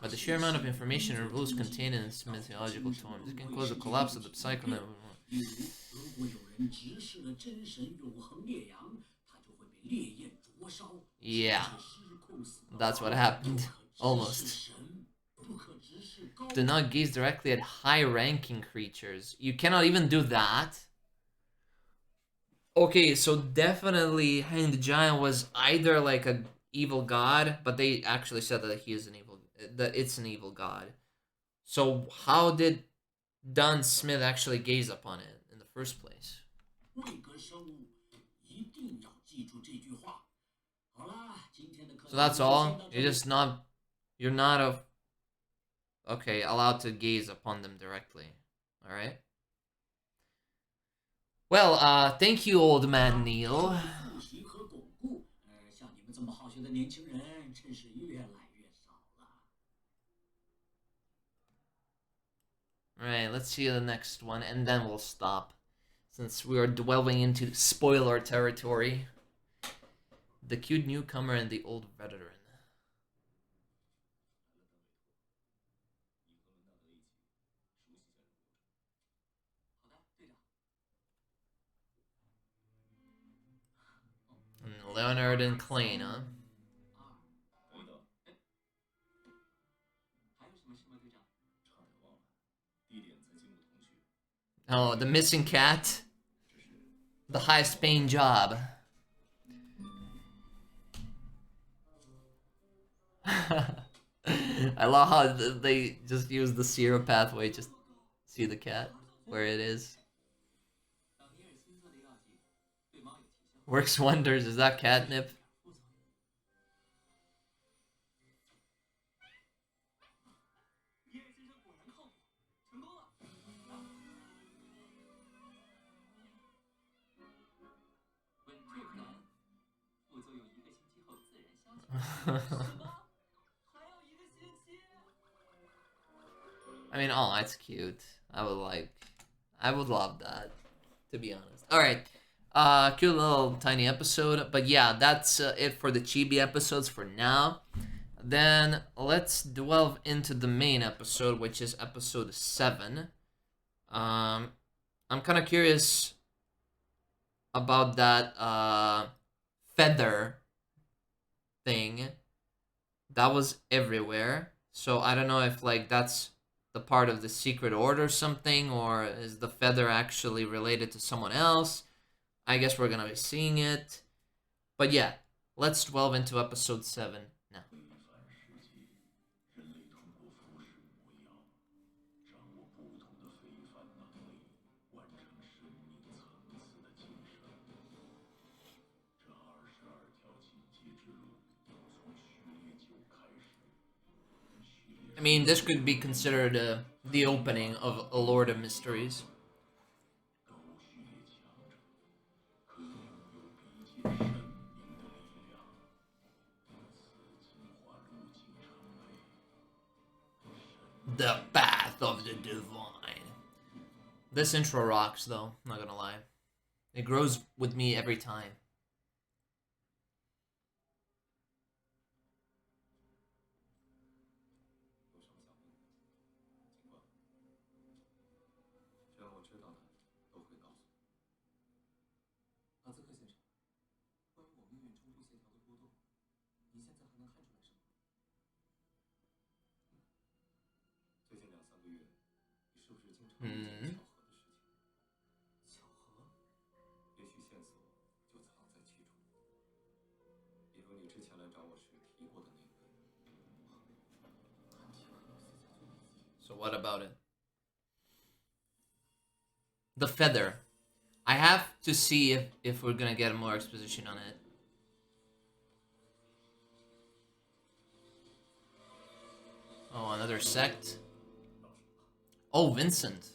But the sheer amount of information and rules contained in this mythological tome, this can cause a collapse of the psycho. Yeah, that's what happened. Almost. Do not gaze directly at high-ranking creatures. You cannot even do that. Okay, so definitely Hang the Giant was either like an evil god, but they actually said that he is an evil, that it's an evil god. So how did Dunn Smith actually gaze upon it in the first place? 位格生物一定要记住这句话。好啦， So that's all. You're not okay allowed to gaze upon them directly. All right. Well, thank you, old man Neil. 复习和巩固，像你们这么好学的年轻人，真是越来越少了。All right, let's see the next one, and then we'll stop, since we are delving into spoiler territory. The cute newcomer and the old veteran. Leonard and Klein, huh? Oh, the missing cat. The highest paying job. I love how they just use the Sierra pathway just see the cat where it is. Works wonders. Is that catnip? I mean, oh, that's cute. I would love that, to be honest. All right, cute little tiny episode, but yeah, that's it for the Chibi episodes for now. Then let's delve into the main episode, which is episode 7. I'm kind of curious about that feather thing that was everywhere. So I don't know if like that's the part of the secret order or something, or is the feather actually related to someone else? I guess we're gonna be seeing it. But yeah, let's delve into episode 7 now. I mean, this could be considered the opening of a Lord of Mysteries. The path of the divine. This intro rocks, though, not gonna lie. It grows with me every time. Hmm. So what about it? The feather. I have to see if we're gonna get more exposition on it. Oh, another sect. Oh, Vincent.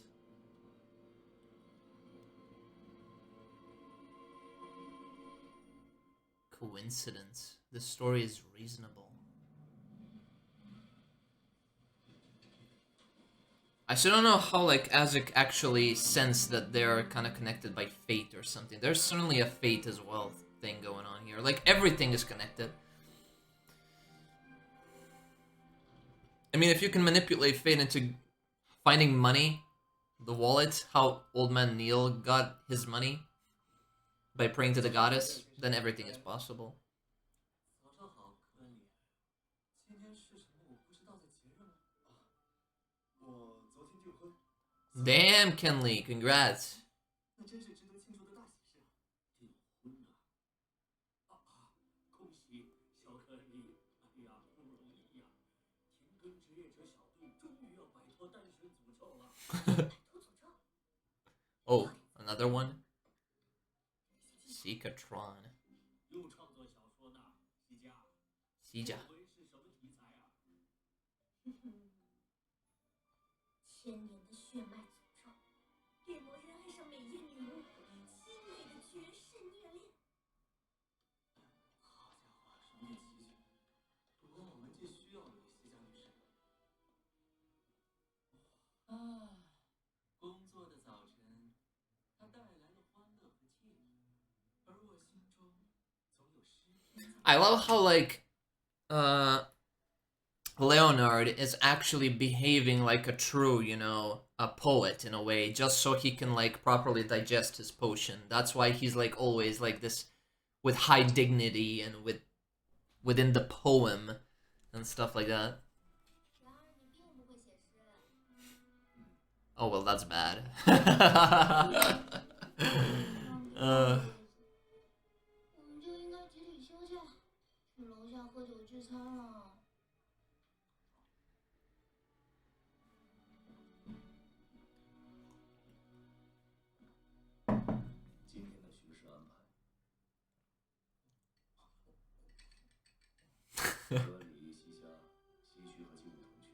Coincidence. This story is reasonable. I still don't know how like Azek actually sensed that they're kind of connected by fate or something. There's certainly a fate as well thing going on here. Like everything is connected. I mean, if you can manipulate fate into finding money, the wallet, how Old Man Neil got his money by praying to the goddess, then everything is possible. Damn, Kenley, congrats. Oh, another one? Seekatron. 西甲。这回是什么题材啊？千年的血脉诅咒，猎魔人爱上美艳女巫，凄美的绝世虐恋。好家伙，双剑奇景。不过我们这需要有西家女士。啊，工作的早晨，它带来了欢乐和惬意，而我心中总有诗篇。I love how like Leonard is actually behaving like a true, a poet in a way, just so he can like properly digest his potion. That's why he's like always like this with high dignity and within the poem and stuff like that. 然而你并不会写诗。Oh well, that's bad. 我们就应该集体休假，去楼下喝酒聚餐了。今天的学时安排，格里、西夏、西区和基武同区，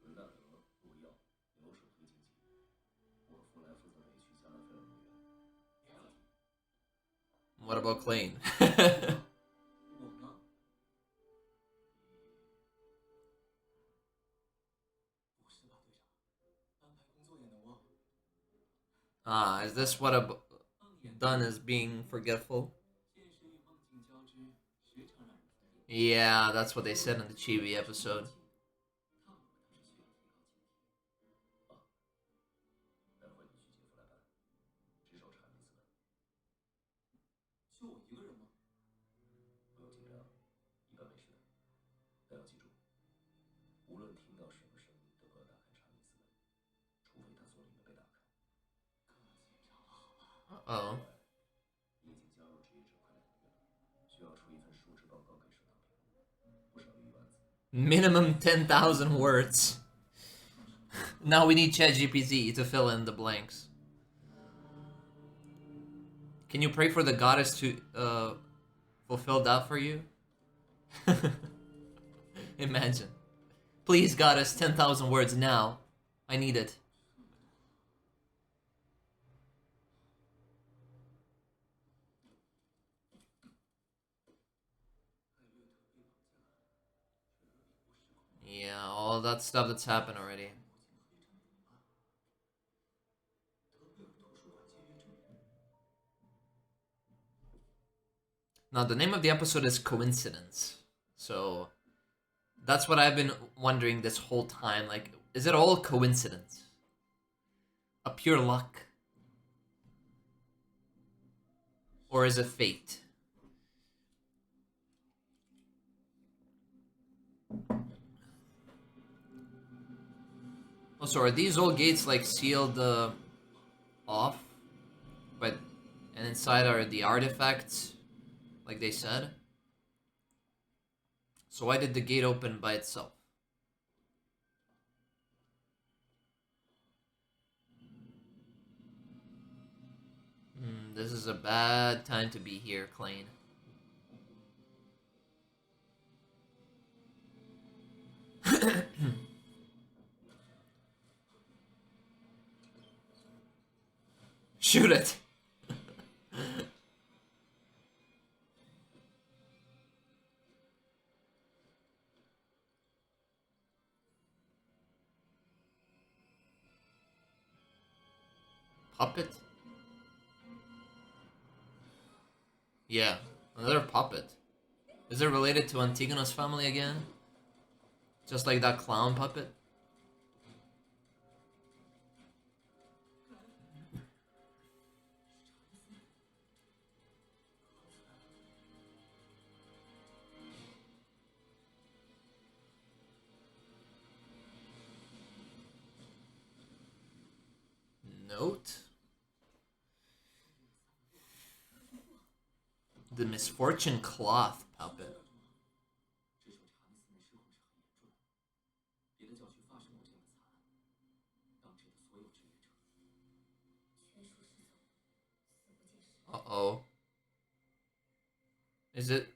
伦纳德、洛耀、牛首推晋级，我弗莱负责北区加拉菲尔公园。What about Klein? 我呢？不是吧，队长？安排工作也能忘？ Is this what a done as being forgetful? 现实与梦境交织，时常让人疯癫。 Yeah, that's what they said in the Chibi episode. 看我们倒是需要提高警惕。待会你去杰弗莱班，值守查理斯门。就我一个人吗？不用紧张，一般没事的。但要记住，无论听到什么声音，都不要打开查理斯门，除非他锁里面被打开。可紧张了，好吧。Oh. 你已经加入职业者快2个月了，需要出一份述职报告给省长评估，不少于1万字。Minimum 10,000 words. Now we need ChatGPT to fill in the blanks. Can you pray for the goddess to fulfill that for you? Imagine. Please, goddess, 10,000 words now. I need it. Yeah, all that stuff that's happened already. Now, the name of the episode is Coincidence. So, that's what I've been wondering this whole time. Like, is it all coincidence? A pure luck? Or is it fate? Oh, so are these old gates like sealed off? And inside are the artifacts, like they said? So why did the gate open by itself? This is a bad time to be here, Klein. Shoot it! Puppet? Yeah, another puppet. Is it related to Antigona's family again? Just like that clown puppet? Note. The misfortune cloth puppet. 值守查理斯门失控是很严重的，别的教区发生过这样的惨案，当值的所有志愿者。全数失踪，死不见尸。Uh-oh. Is it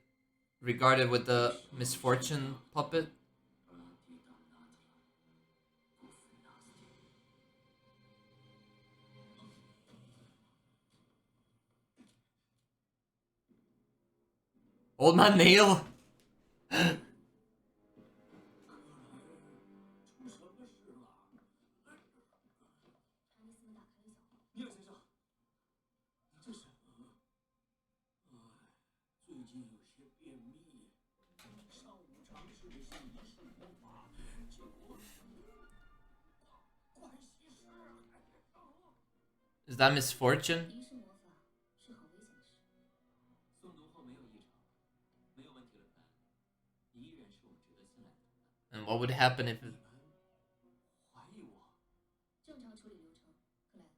regarded with the misfortune puppet. Old man Neil. 出什么事了？查理斯们打开了小会。聂先生，你这是？最近有些便秘，上午尝试的是仪式魔法，结果关系是。Is that misfortune? 仪式魔法是很危险的事。诵读后没有异常，没有问题了，克莱恩。你依然是我们值得信赖的同伴。 And what would happen if 你们怀疑我？正常处理流程，克莱恩。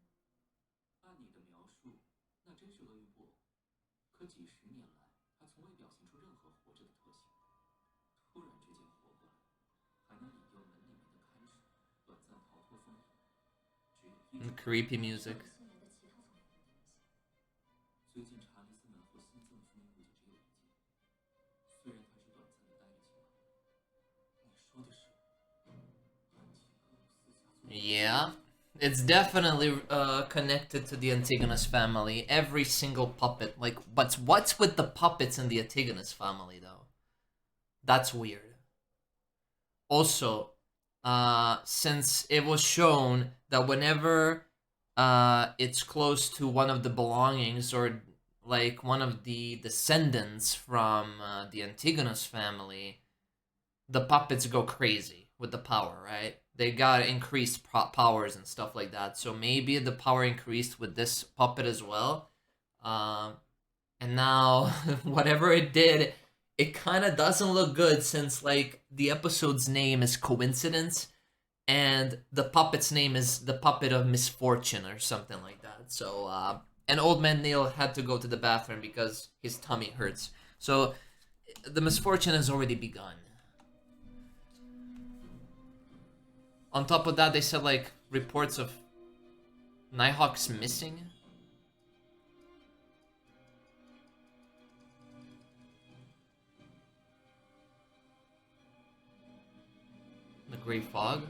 按你的描述，那真是厄运布偶。可几十年来，他从未表现出任何活着的特性。突然之间活过来，还能引诱门里面的看守，短暂逃脱风雨。只有一种 creepy music? 新来的其他方面的东西。最近查理斯门后新增的封印物就只有一件，虽然他只短暂的待了几晚。你说的是？ Yeah, it's definitely connected to the Antigonus family. Every single puppet, like, what's with the puppets in the Antigonus family though? That's weird. Also, since it was shown that whenever it's close to one of the belongings or like one of the descendants from the Antigonus family, the puppets go crazy with the power, right? They got increased powers and stuff like that. So maybe the power increased with this puppet as well. And now, whatever it did, it kind of doesn't look good since, like, the episode's name is Coincidence, and the puppet's name is the Puppet of Misfortune or something like that. So, and Old Man Neil had to go to the bathroom because his tummy hurts. So, the misfortune has already begun. On top of that, they said, like, reports of Nighthawks missing. The Great Fog.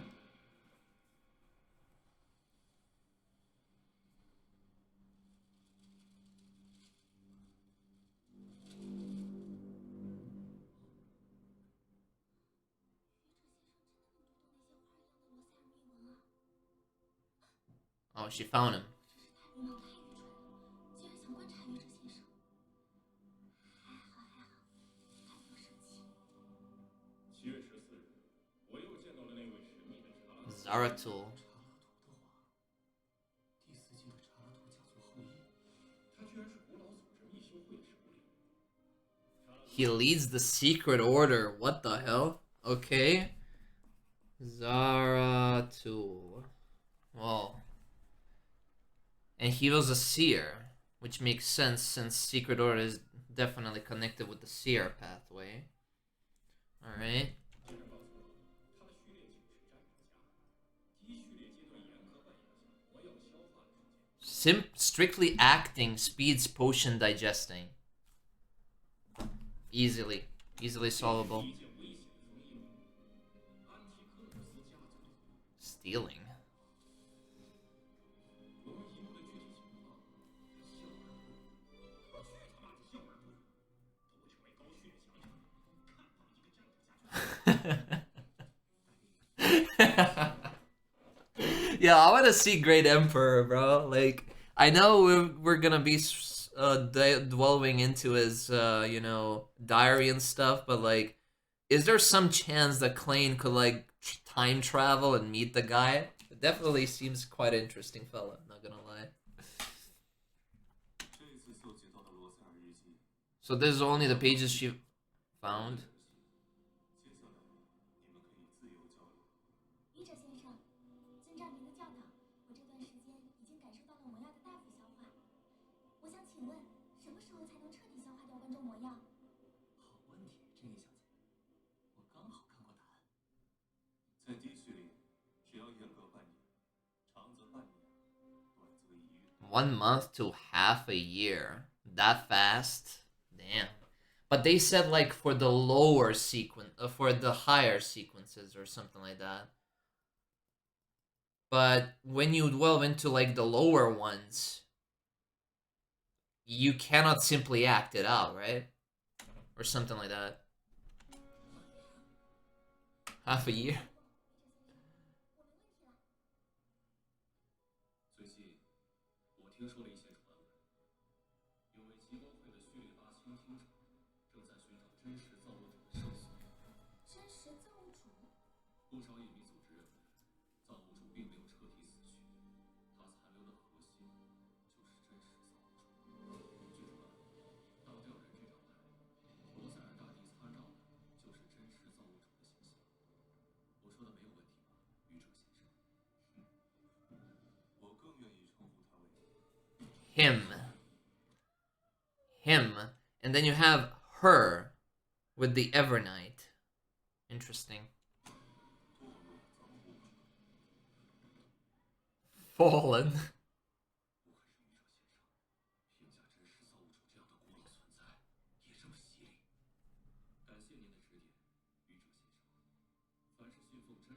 Oh, she found him. 太愚蠢了，竟然想观察约哲先生。还好，他没有生气。7月14日，我又见到了那位神秘的查拉图。 Zaratul. 查拉图的话，第4季的查拉图家族后裔，他居然是古老组织密修会的首领。 He leads the secret order. What the hell? Okay. Zaratul. Whoa. And he was a seer, which makes sense since secret order is definitely connected with the seer pathway. Alright. 经上告诉我，他的序列90战赢家。第一序列阶段严格扮演了像魔药消化的时间。 Strictly acting speeds potion digesting. Easily solvable. 一件危险的封印物，安提克鲁斯家族的。 Stealing. 我问遗物的具体情况，笑而不语。我去他妈的笑而不语！都成为高序列强者，看到一个战者家军。 Yeah, I want to see Great Emperor, bro. Like, I know we're gonna be dwelling into his, diary and stuff, but like, is there some chance that Klain could like time travel and meet the guy? It definitely seems quite interesting, fella. Not gonna lie. 这次搜集到的罗塞尔日记， So this is only the pages she found. 接下来你们可以自由交流。医者先生，遵照您的教导，我这段时间已经感受到了魔药的大幅消化。我想请问，什么时候才能彻底消化掉观众魔药？好问题，这位小姐，我刚好看过答案。在第一序列，只要严格半年，长则半年，短则1月。 1 month to half a year. That fast? Damn. But they said like for the lower sequence, for the higher sequences or something like that. But when you delve into like the lower ones, you cannot simply act it out, right? Or something like that. Half a year. 最近，我听说了一些传闻，有位极光会的序列8倾听者正在寻找真实造物主的圣所。真实造物主？不少隐秘组织认为，造物主并没有彻底死去，他残留的核心就是真实造物主。据传，当调人这张牌，罗塞尔大帝参照的就是真实造物主的形象。我说的没有问题吧，愚者先生？我更愿意称呼他为 Him. Him. And then you have her with the Evernight. Interesting. Fallen. 评价真实造物主这样的古老存在，也这么犀利。感谢您的指点，愚者先生。凡是信奉真实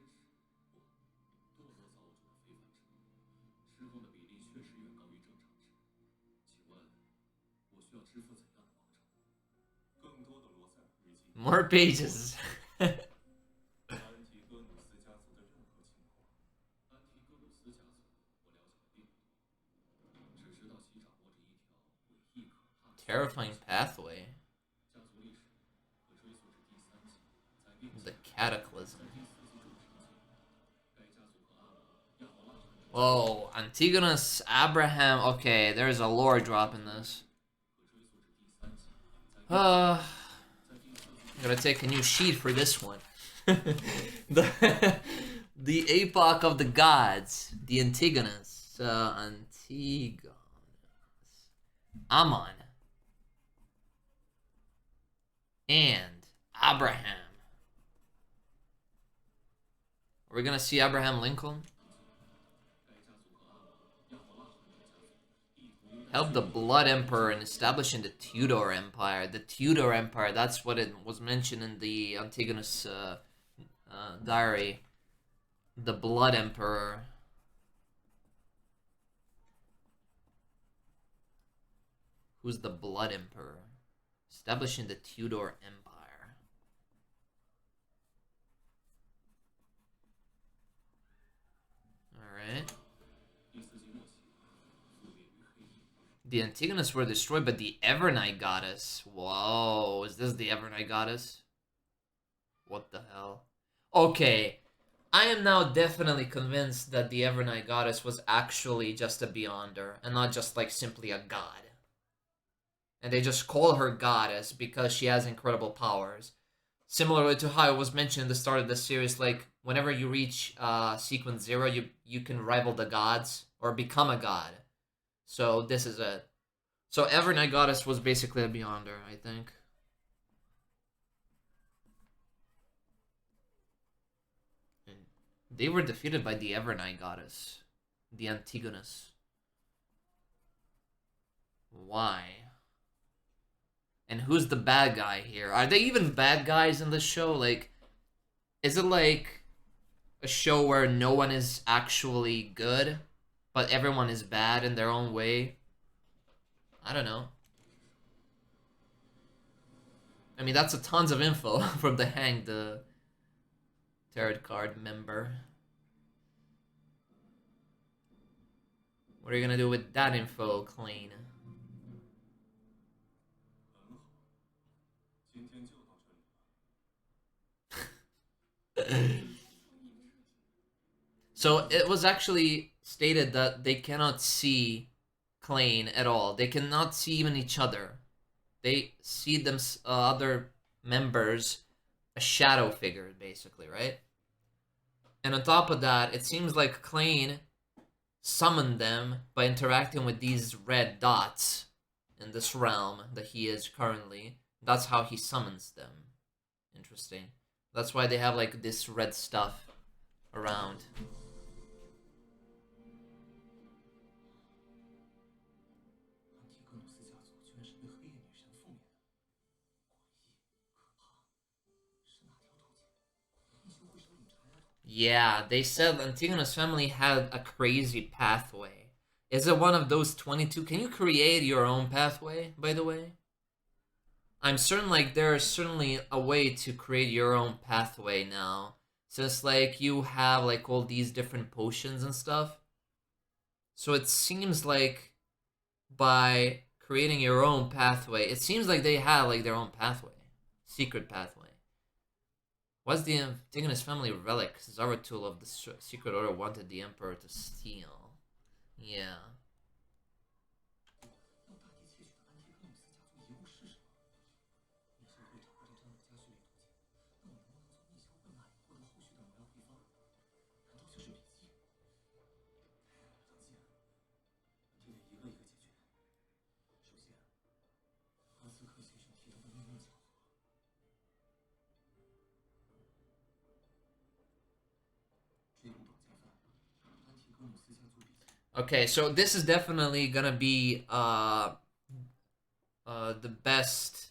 或堕落造物主的非凡者，失控的比例确实远高于正常值。请问，我需要支付怎样的报酬？更多的罗塞尔危机。 More pages. 安提戈努斯家族的任何情况，安提戈鲁斯家族，我了解的并不多，只知道其掌握着一条诡异可怕的 Terrifying pathway. 家族历史，可追溯至第3纪，在并 The 在 Cataclysm. 第4纪中神界，该家族和阿王亚华拉汗的 Oh, Antigonus, Abraham. Okay, there's a lore drop in this. 可追溯至第3纪，在第4 I'm gonna take a new sheet for this one. the the epoch of the gods, the Antigonus, Antigonus, Ammon, and Abraham. Are we gonna see Abraham Lincoln? Helped the Blood Emperor in establishing the Tudor Empire. The Tudor Empire, that's what it was mentioned in the Antigonus diary. The Blood Emperor. Who's the Blood Emperor? Establishing the Tudor Empire. Alright. The Antigonus were destroyed, but the Evernight goddess. Whoa, is this the Evernight goddess? What the hell? Okay, I am now definitely convinced that the Evernight goddess was actually just a Beyonder, and not just like simply a god. And they just call her goddess because she has incredible powers. Similarly to how it was mentioned at the start of the series, like whenever you reach sequence 0, you can rival the gods or become a god. So this is it. So Evernight Goddess was basically a Beyonder, I think. And they were defeated by the Evernight Goddess. The Antigonus. Why? And who's the bad guy here? Are they even bad guys in this show? Like, is it like a show where no one is actually good? But everyone is bad in their own way? I don't know. I mean, that's a tons of info from the Hanged tarot card member. What are you gonna do with that info, Clean? 很好，今天就到这里了。 So it was actually stated that they cannot see Klain at all. They cannot see even each other. They see them other members a shadow figure, basically, right? And on top of that, it seems like Klain summoned them by interacting with these red dots in this realm that he is currently. That's how he summons them. Interesting. That's why they have like this red stuff around. Yeah, they said Antigona's family had a crazy pathway. Is it one of those 22? Can you create your own pathway, by the way? I'm certain like there is certainly a way to create your own pathway now. Since like you have like all these different potions and stuff. So it seems like by creating your own pathway, it seems like they had like their own pathway. Secret pathway. What's the Antigonus family relic? Zaratul of the Secret Order wanted the Emperor to steal. Yeah. Okay, so this is definitely gonna be the best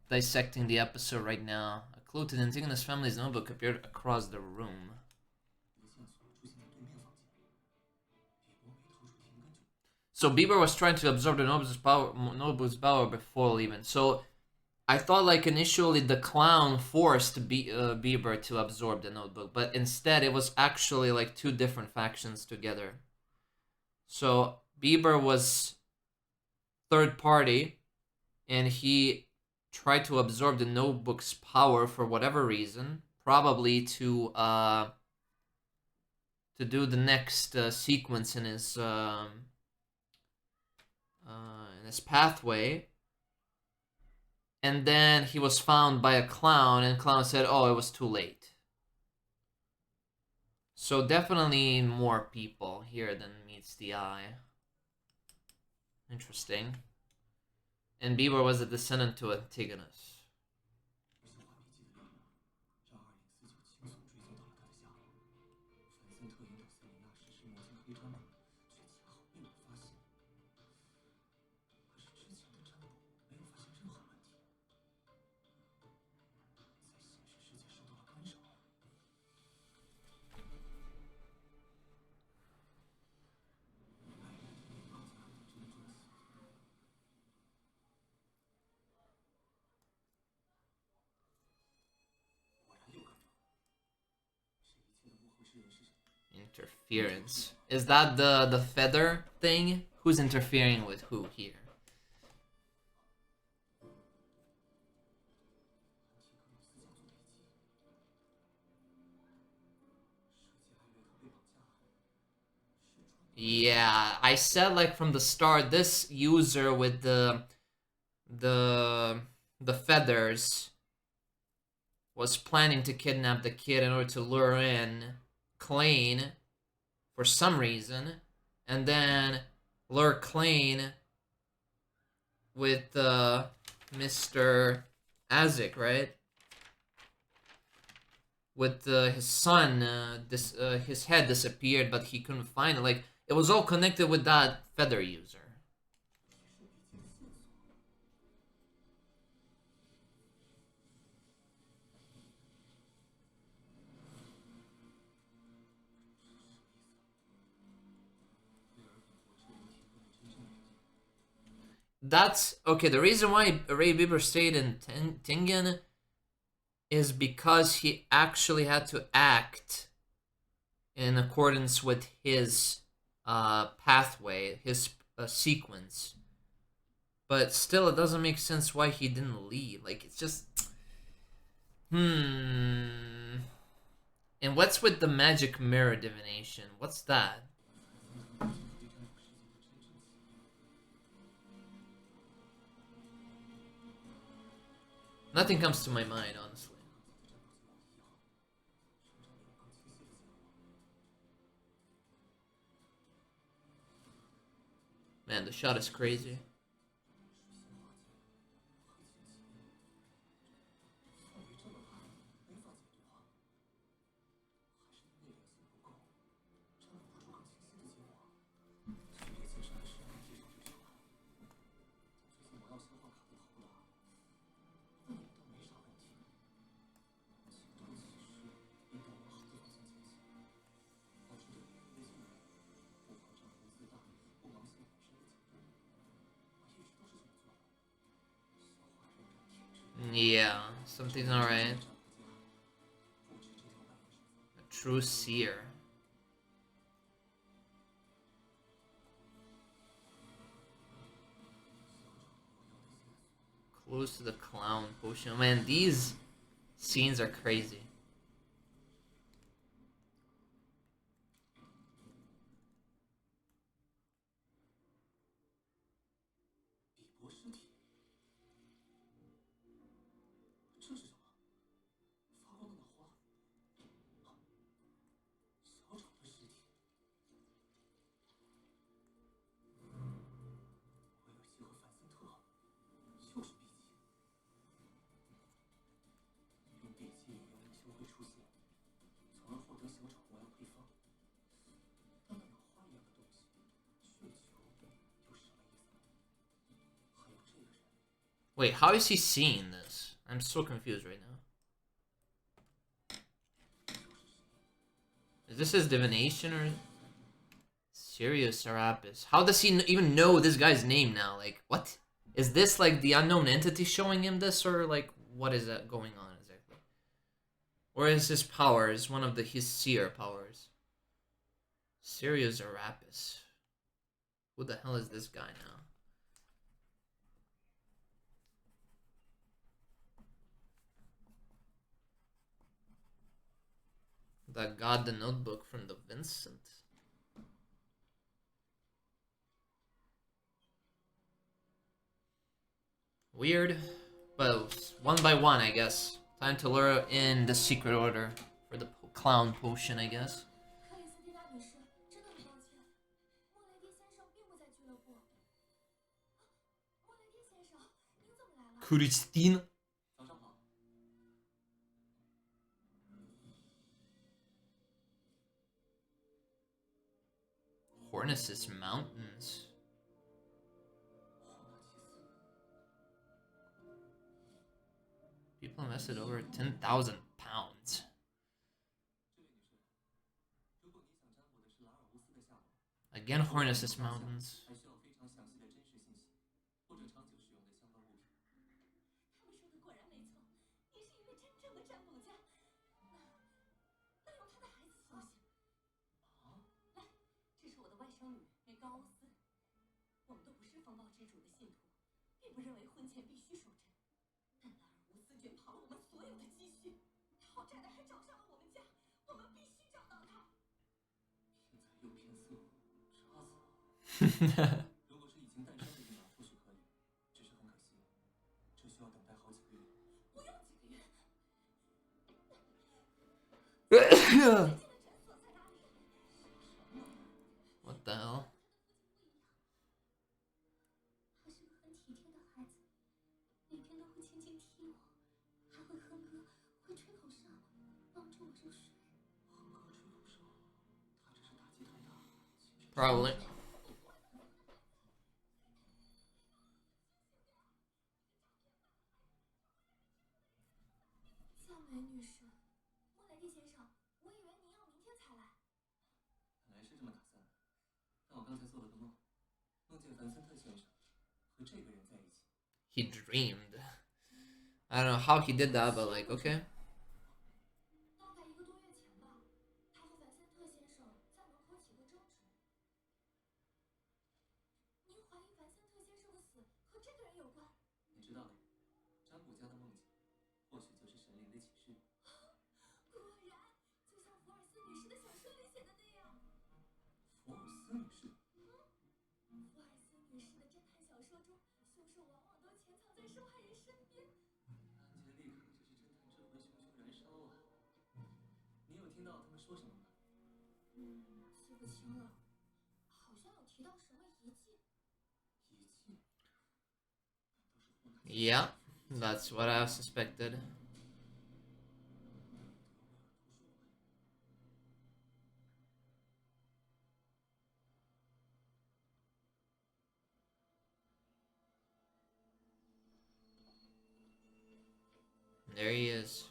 dissecting the episode right now. A clue to the Antigonus family's notebook appeared across the room. So Bieber was trying to absorb the notebook's power before leaving. So I thought like initially the clown forced Bieber to absorb the notebook, but instead it was actually like two different factions together. So Bieber was third party, and he tried to absorb the notebook's power for whatever reason, probably to do the next sequence in his pathway. And then he was found by a clown, and clown said, "Oh, it was too late." So definitely more people here than meets the eye. Interesting. And Bieber was a descendant to Antigonus. Interference. Is that the feather thing? Who's interfering with who here? Yeah, I said like from the start, this user with the the feathers was planning to kidnap the kid in order to lure in Klain for some reason, and then lure Klain with Mr. Azik, right? With his son, his head disappeared, but he couldn't find it. Like it was all connected with that feather user. That's okay. The reason why Ray Bieber stayed in Tingen is because he actually had to act in accordance with his pathway, his sequence. But still, it doesn't make sense why he didn't leave. Like, it's just. And what's with the magic mirror divination? What's that? Nothing comes to my mind, honestly. Man, the shot is crazy. Yeah, something's not right. A true seer. Close to the clown potion. Man, these scenes are crazy. Wait, how is he seeing this? I'm so confused right now. Is this his divination or Sirius Serapis? How does he even know this guy's name now? Like, what? Is this like the unknown entity showing him this, or like what is that going on exactly? Or is his powers one of his seer powers? Sirius Serapis. Who the hell is this guy now? That got the notebook from the Vincent. Weird, but one by one, I guess. Time to lure in the secret order for the clown potion, I guess. Christine. Hornesis Mountains. People invested over 10,000 pounds. Again, Hornesis Mountains. What the hell? Probably. He dreamed. I don't know how he did that, but like, okay. Yeah, that's what I suspected. There he is.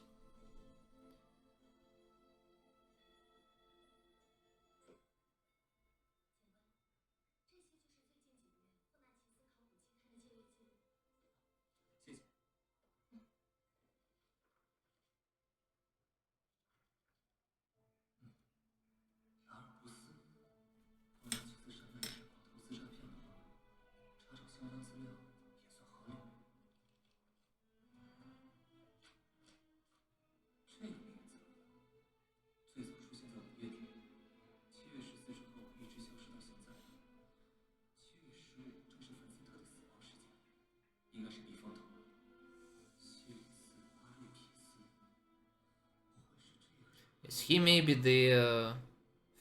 He may be the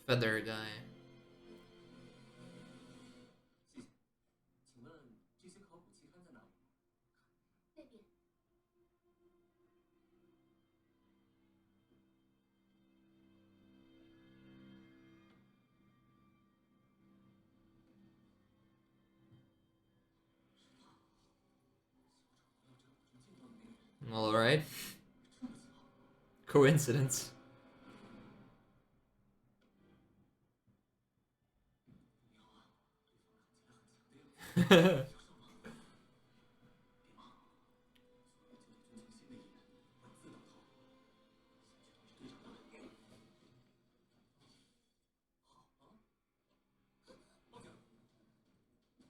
feather guy. 谢谢。请问这些考古期刊在哪里？那边。All right. Coincidence.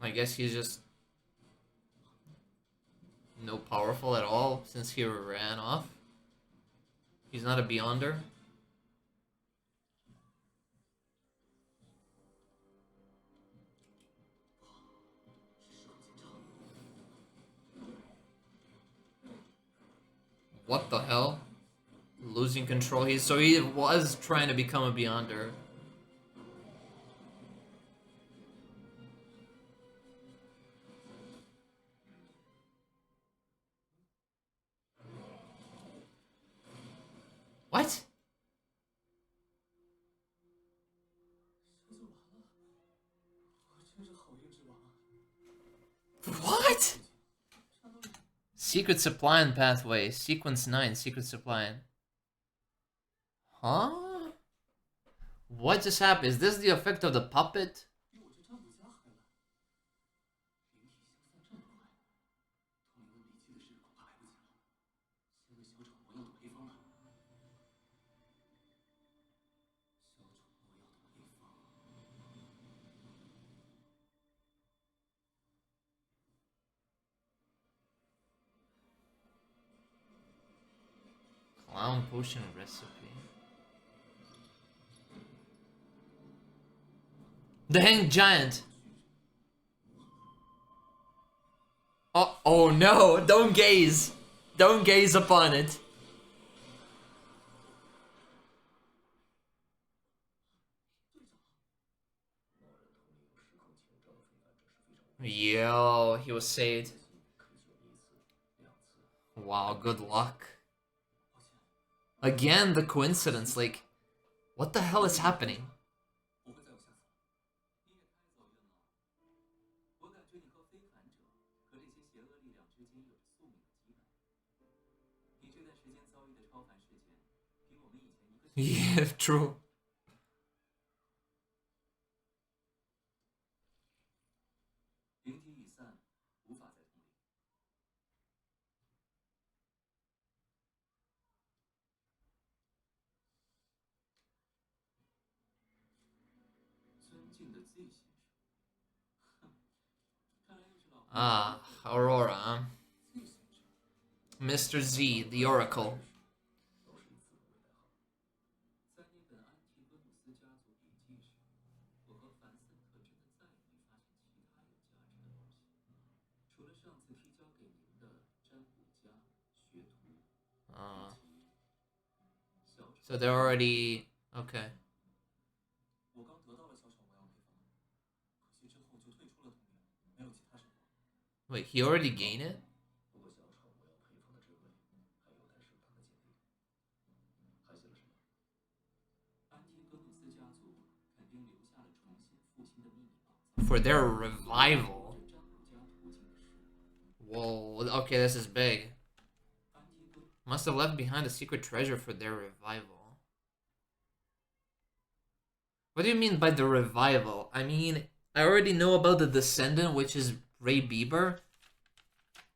I guess he's just no powerful at all since he ran off. He's not a Beyonder. What the hell? Losing control. He was trying to become a Beyonder. What? What? Secret supply and pathway. Sequence 9, secret supply. Huh? What just happened? Is this the effect of the puppet? 比我这占卜家还晚。灵体消散这么快，通灵问笔记的事恐怕来不及了。先为小丑魔药的配方吧。小丑魔药的配方。Clown potion recipe. The Hanged Giant. Oh no, don't gaze. Don't gaze upon it. Yo, he was saved. Wow, good luck. Again, the coincidence, like, what the hell is happening? 不会再有下次了。你也太走运了。我感觉你和非凡者和这些邪恶力量之间有着宿命的羁绊。你这段时间遭遇的超凡事件，比我们以前一个。Yeah, true. 灵体已散，无法再通灵。尊敬的 Z 先生，哼，看来又是老朋友。Ah, Aurora. Z 先生， Mr. Z, the Oracle. 都是以字母为代号。在那本安提戈努斯家族笔记上，我和凡森特真的再也没发现其他有价值的东西，除了上次提交给您的占卜家、学徒以及小丑。 So they're already okay. 我刚得到了小丑魔药配方，可惜之后就退出了童年，没有其他生活。 Wait, he already gained it? 不过小丑魔药配方的真伪还有待手堂的鉴定。还写了什么？安提戈努斯家族肯定留下了重新复兴的秘密宝藏。 For their revival. 占卜家途径的事。 Whoa, okay, this is big. 安提戈 Must have left behind a secret treasure for their revival. What do you mean by the revival? I mean, I already know about the descendant, which is Ray Bieber.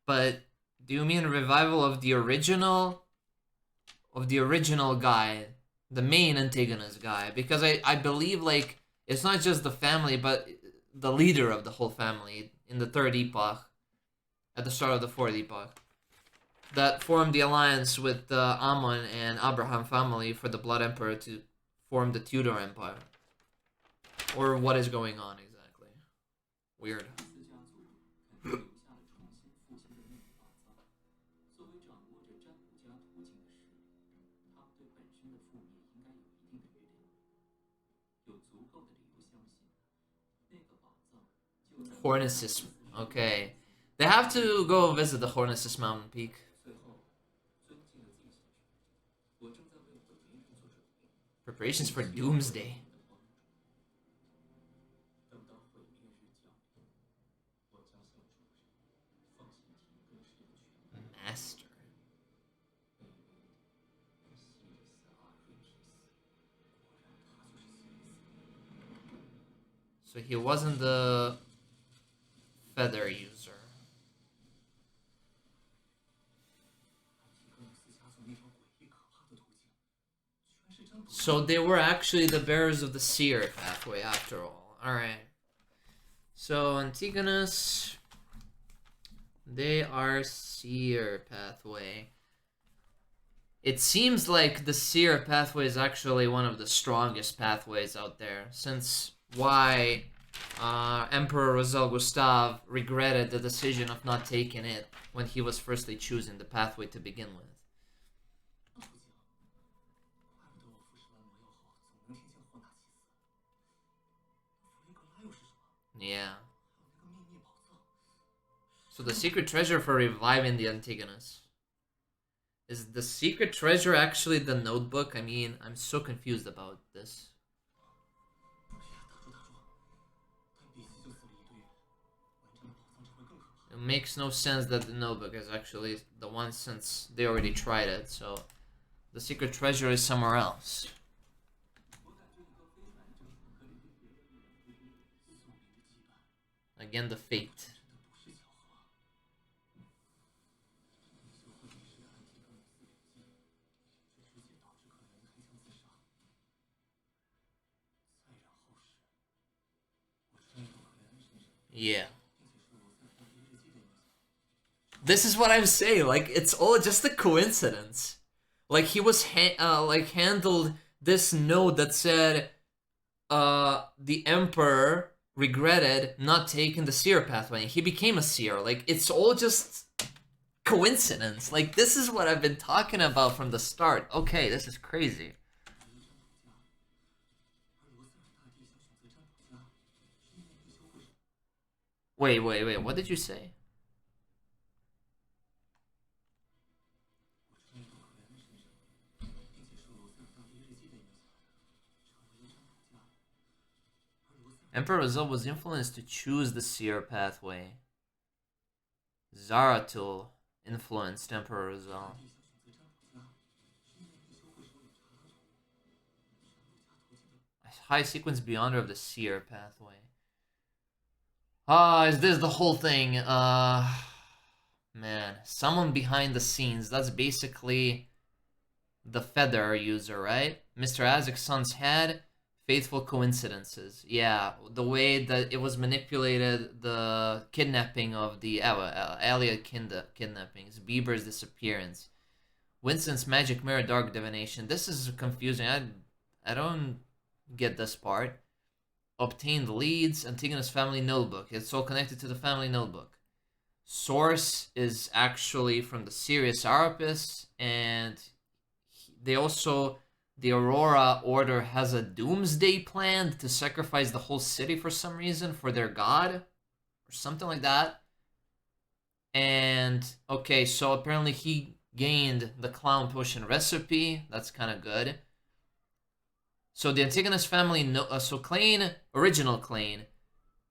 But do you mean revival of the original? Of the original guy, the main antagonist guy? Because I believe, like, it's not just the family, but the leader of the whole family in the third epoch, at the start of the fourth epoch, that formed the alliance with the Ammon and Abraham family for the Blood Emperor to form the Tudor Empire. Or what is going on exactly? Weird. 斯家族肯定留下了重新复兴的秘密宝藏。作为掌握着占卜家途径的事，他们对本身的覆灭应该有 Hornesis. Okay. They have to go visit the Hornesis mountain peak. 最后，尊敬的季先生，我正在为毁灭中做准备。 Preparations for Doomsday. 等到毁灭日降临，我将向主人放弃提更世的权利。 Master. 西里斯阿瑞皮斯，果然他就是西里斯。 So he wasn't the feather user. 提克努斯家族那条诡异可怕的途径，全是占卜。 So they were actually the bearers of the seer pathway after all. Alright. So Antigonus, they are seer pathway. It seems like the seer pathway is actually one of the strongest pathways out there, since why Emperor Rosal Gustav regretted the decision of not taking it when he was firstly choosing the pathway to begin with. 不行，怪不得我服食完魔药后总能听见霍纳西斯。弗雷格拉又是什么？ Yeah. 还有那个秘密宝藏。 So the secret treasure for reviving the Antigonus. Is the secret treasure actually the notebook? I mean, I'm so confused about this. 哎呀，打住打住！但比死就死了一堆人，完成了宝藏只会更可怕。 It makes no sense that the notebook is actually the one since they already tried it, so the secret treasure is somewhere else. 我感觉一个飞船正和你对别人一样宿命的羁绊。 Again, the fate. 真的不是巧合。领袖会迷失的安提戈努斯笔记，这直接导致可怜开枪自杀。再然后是，我穿越到克莱恩身上， Yeah. 并且受罗塞夫第一日记的影响。 This is what I'm saying. Like, it's all just a coincidence. Like, he was handled this note that said, the emperor regretted not taking the seer pathway. He became a seer. Like, it's all just coincidence. Like, this is what I've been talking about from the start. Okay, this is crazy. 而罗塞尔大帝想选择占卜家，是因为必修会。 Wait. What did you say? 我穿越到克莱恩身上，并且受罗塞尔大帝日记的影响，成为了占卜家。而罗塞尔 Emperor Rizal was influenced to choose the seer pathway. Zaratul influenced Emperor Rizal. 大帝想选择占卜家，是因为必修会首领查拉图，占卜家途径的 A high sequence beyonder of the seer pathway. Ah, is this the whole thing? Man, someone behind the scenes. That's basically the feather user, right? Mr. Isaac's son's head, faithful coincidences. Yeah, the way that it was manipulated, the kidnapping of the Elliot kidnappings, Bieber's disappearance, Winston's magic mirror, dark divination. This is confusing. I don't get this part. Obtained leads, Antigonus family notebook. It's all connected to the family notebook. Source is actually from the Sirius Arapis, and they also, the Aurora Order has a doomsday plan to sacrifice the whole city for some reason for their god, or something like that. And okay, so apparently he gained the clown potion recipe. That's kind of good. So the Antigonus family, so Klain, original Klain,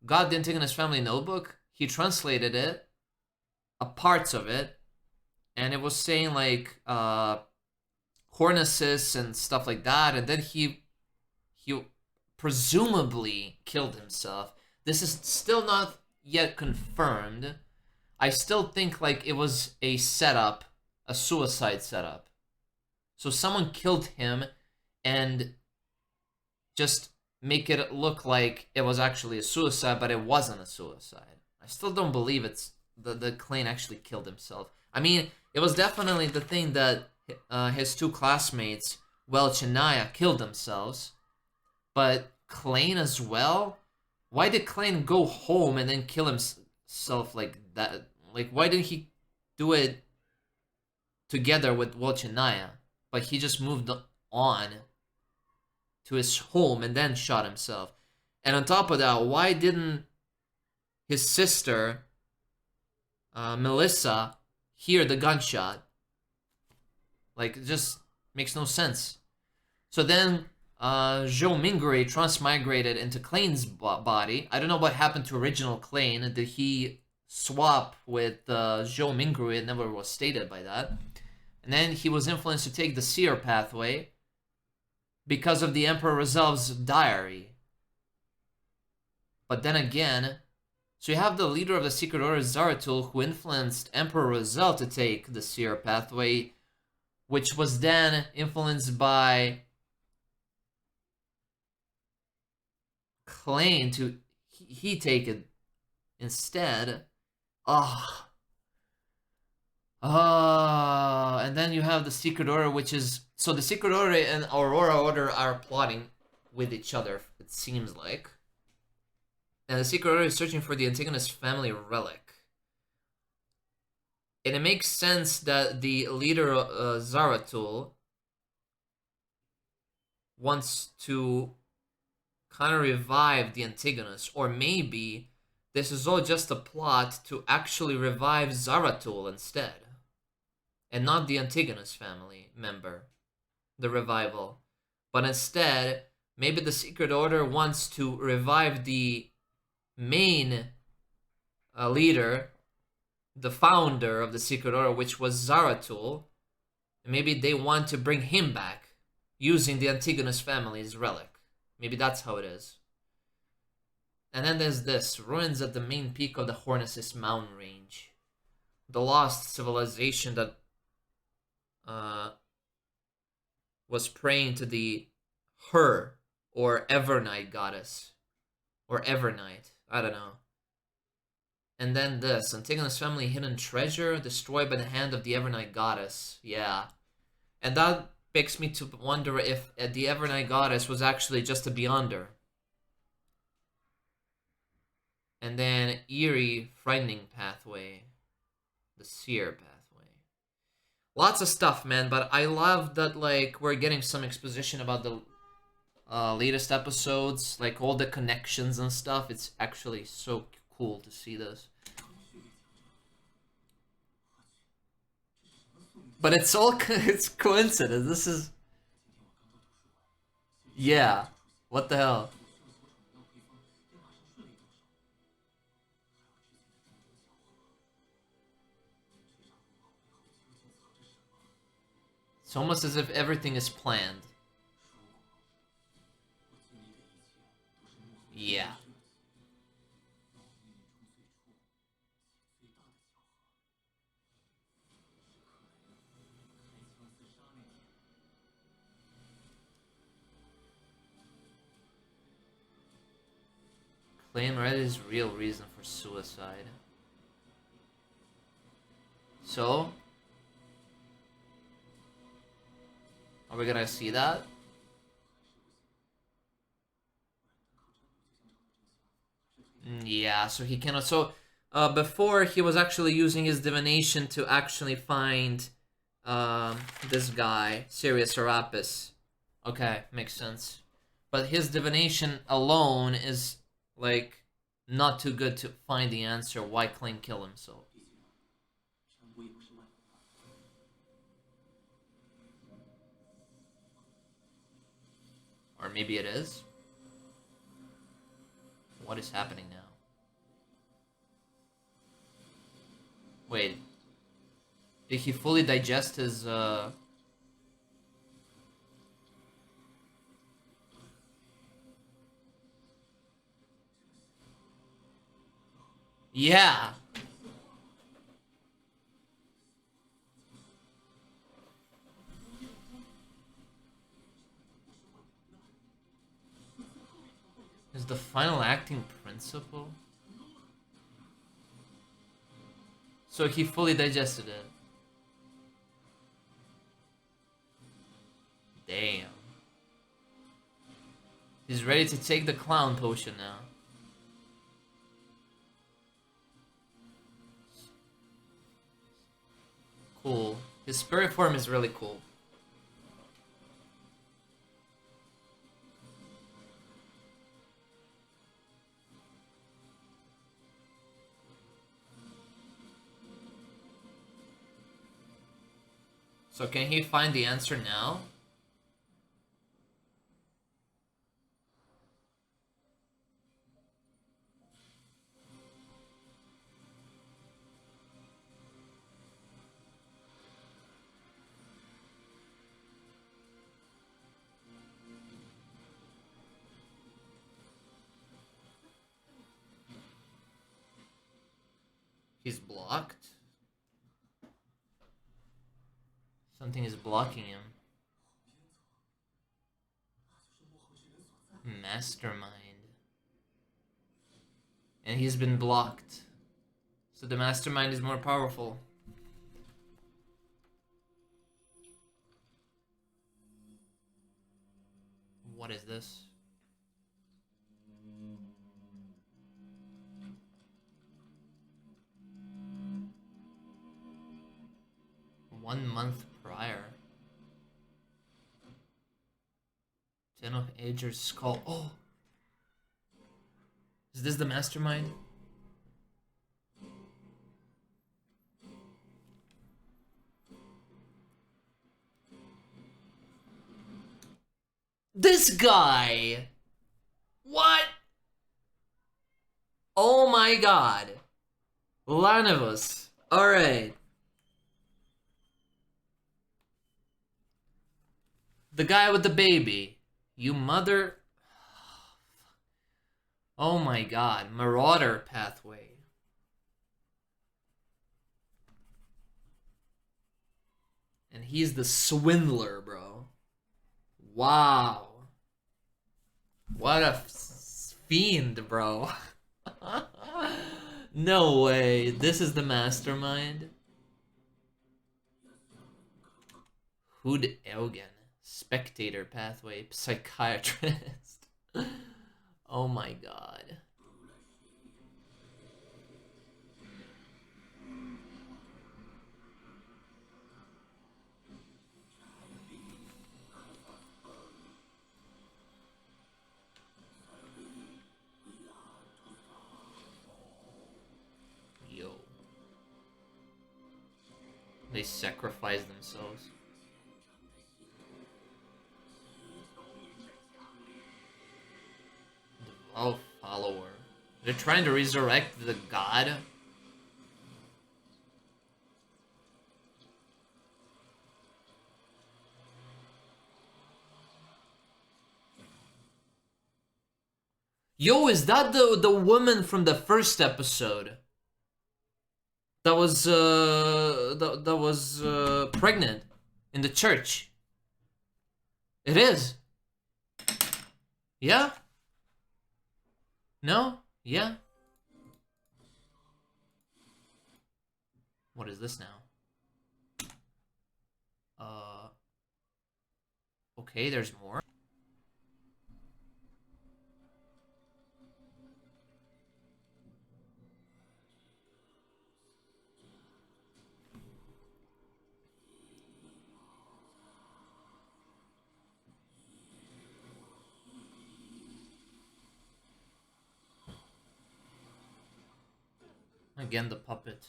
got the Antigonus family notebook. He translated it, parts of it, and it was saying like Hornesis and stuff like that. And then he presumably killed himself. This is still not yet confirmed. I still think like it was a setup, a suicide setup. So someone killed him and just make it look like it was actually a suicide, but it wasn't a suicide. I still don't believe it's the Klain actually killed himself. I mean, it was definitely the thing that his two classmates, Welch and Naya, killed themselves. But Klain as well? Why did Klain go home and then kill himself like that? Like, why didn't he do it together with Welch and Naya? But he just moved on to his home and then shot himself. And on top of that, why didn't his sister, Melissa, hear the gunshot. Like, it just makes no sense. So then, Zhou Mingui transmigrated into Klane's body. I don't know what happened to original Klane. Did he swap with Zhou Mingui? It never was stated by that. And then he was influenced to take the seer pathway because of the Emperor Rezel's diary. But then again, so you have the leader of the Secret Order, Zaratul, who influenced Emperor Rezel to take the seer pathway, which was then influenced by Klane to he take it instead. And then you have the Secret Order, which is so the Secret Order and Aurora Order are plotting with each other, it seems like. And the Secret Order is searching for the Antigonus family relic. And it makes sense that the leader, Zaratul, wants to kind of revive the Antigonus. Or maybe this is all just a plot to actually revive Zaratul instead. And not the Antigonus family member, the revival. But instead, maybe the Secret Order wants to revive the main leader, the founder of the Secret Order, which was Zaratul. Maybe they want to bring him back using the Antigonus family's relic. Maybe that's how it is. And then there's this, ruins at the main peak of the Hornesis mountain range. The lost civilization that was praying to the Her, or Evernight goddess. Or Evernight, I don't know. And then this, Antigonus family hidden treasure destroyed by the hand of the Evernight goddess. Yeah. And that makes me to wonder if the Evernight goddess was actually just a Beyonder. And then eerie, frightening pathway. The seer pathway. Lots of stuff, man, but I love that, like, we're getting some exposition about the latest episodes, like all the connections and stuff. It's actually so cool to see this. But it's all it's coincidence. This is yeah. What the hell? It's almost as if everything is planned. Yeah. Claim read his real reason for suicide. So? Are we gonna see that? Yeah, so he cannot. So, before he was actually using his divination to actually find this guy, Sirius Serapis. Okay, makes sense. But his divination alone is, like, not too good to find the answer why Kling killed himself. Or maybe it is? What is happening now? Wait. Did he fully digest his, Yeah! Is the final acting principle? So he fully digested it. Damn. He's ready to take the clown potion now. Cool. His spirit form is really cool. So can he find the answer now? He's blocked. Something is blocking him. Mastermind. And he's been blocked. So the mastermind is more powerful. What is this? One month prior. Ten of Ager's skull. Oh! Is this the mastermind? This guy! What? Oh my god. Lanivus. Alright. The guy with the baby. You mother... Oh my god. Marauder pathway. And he's the swindler, bro. Wow. What a fiend, bro. No way. This is the mastermind. Hood Elgin. Spectator pathway. Psychiatrist. Oh my god. Yo. They sacrifice themselves. Devout follower. They're trying to resurrect the god. Yo, is that the woman from the first episode? That was pregnant in the church. It is. Yeah? No? Yeah? What is this now? Okay, there's more. Again, the puppet.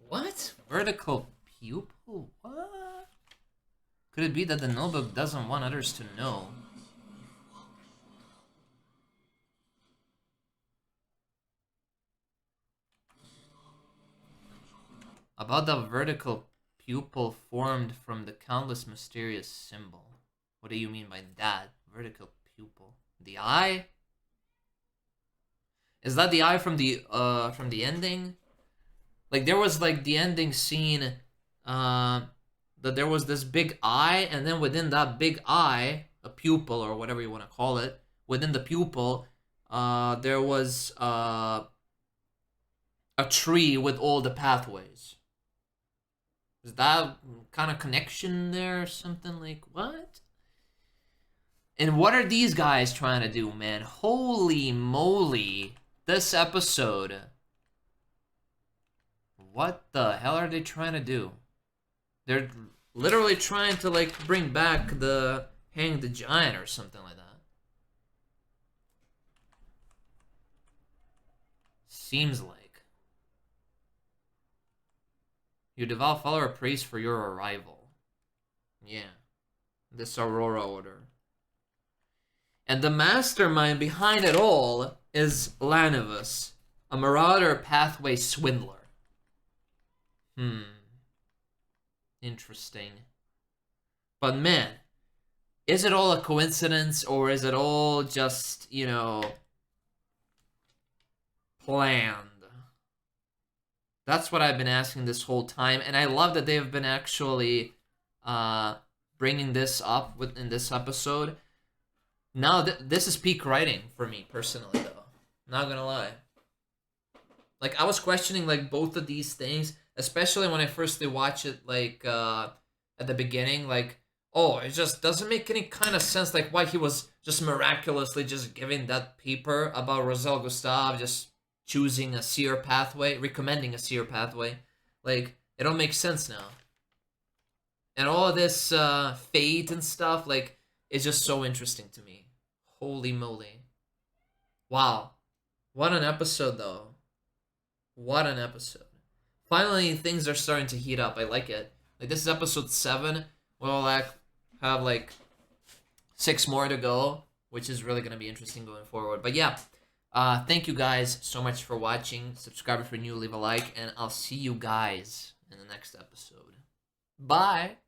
What? Vertical pupil? What? Could it be that the notebook doesn't want others to know? About the vertical pupil formed from the countless mysterious symbol. What do you mean by that? Vertical pupil. The eye? Is that the eye from the ending? Like there was like the ending scene that there was this big eye, and then within that big eye, a pupil or whatever you want to call it, within the pupil, there was a tree with all the pathways. Is that kind of connection there or something? Like, what? And what are these guys trying to do, man? Holy moly. This episode. What the hell are they trying to do? They're literally trying to like bring back the Hang the Giant or something like that. Seems like. You devout follower prays for your arrival. Yeah. This Aurora Order. And the mastermind behind it all is Lanivus, a Marauder Pathway swindler. Interesting. But man, is it all a coincidence or is it all just, you know, planned? That's what I've been asking this whole time, and I love that they've been actually bringing this up in this episode. Now, this is peak writing for me, personally, though. Not gonna lie. Like, I was questioning, like, both of these things, especially when I first watched it, like, at the beginning, like, oh, it just doesn't make any kind of sense, like, why he was just miraculously just giving that paper about Roselle Gustave, just choosing a seer pathway, recommending a seer pathway. Like, it all makes sense now. And all of this fate and stuff, like, is just so interesting to me. Holy moly. Wow. What an episode, though. What an episode. Finally, things are starting to heat up. I like it. Like, this is episode 7. We'll like have like 6 more to go, which is really going to be interesting going forward. But yeah, thank you guys so much for watching. Subscribe if you're new, leave a like, and I'll see you guys in the next episode. Bye!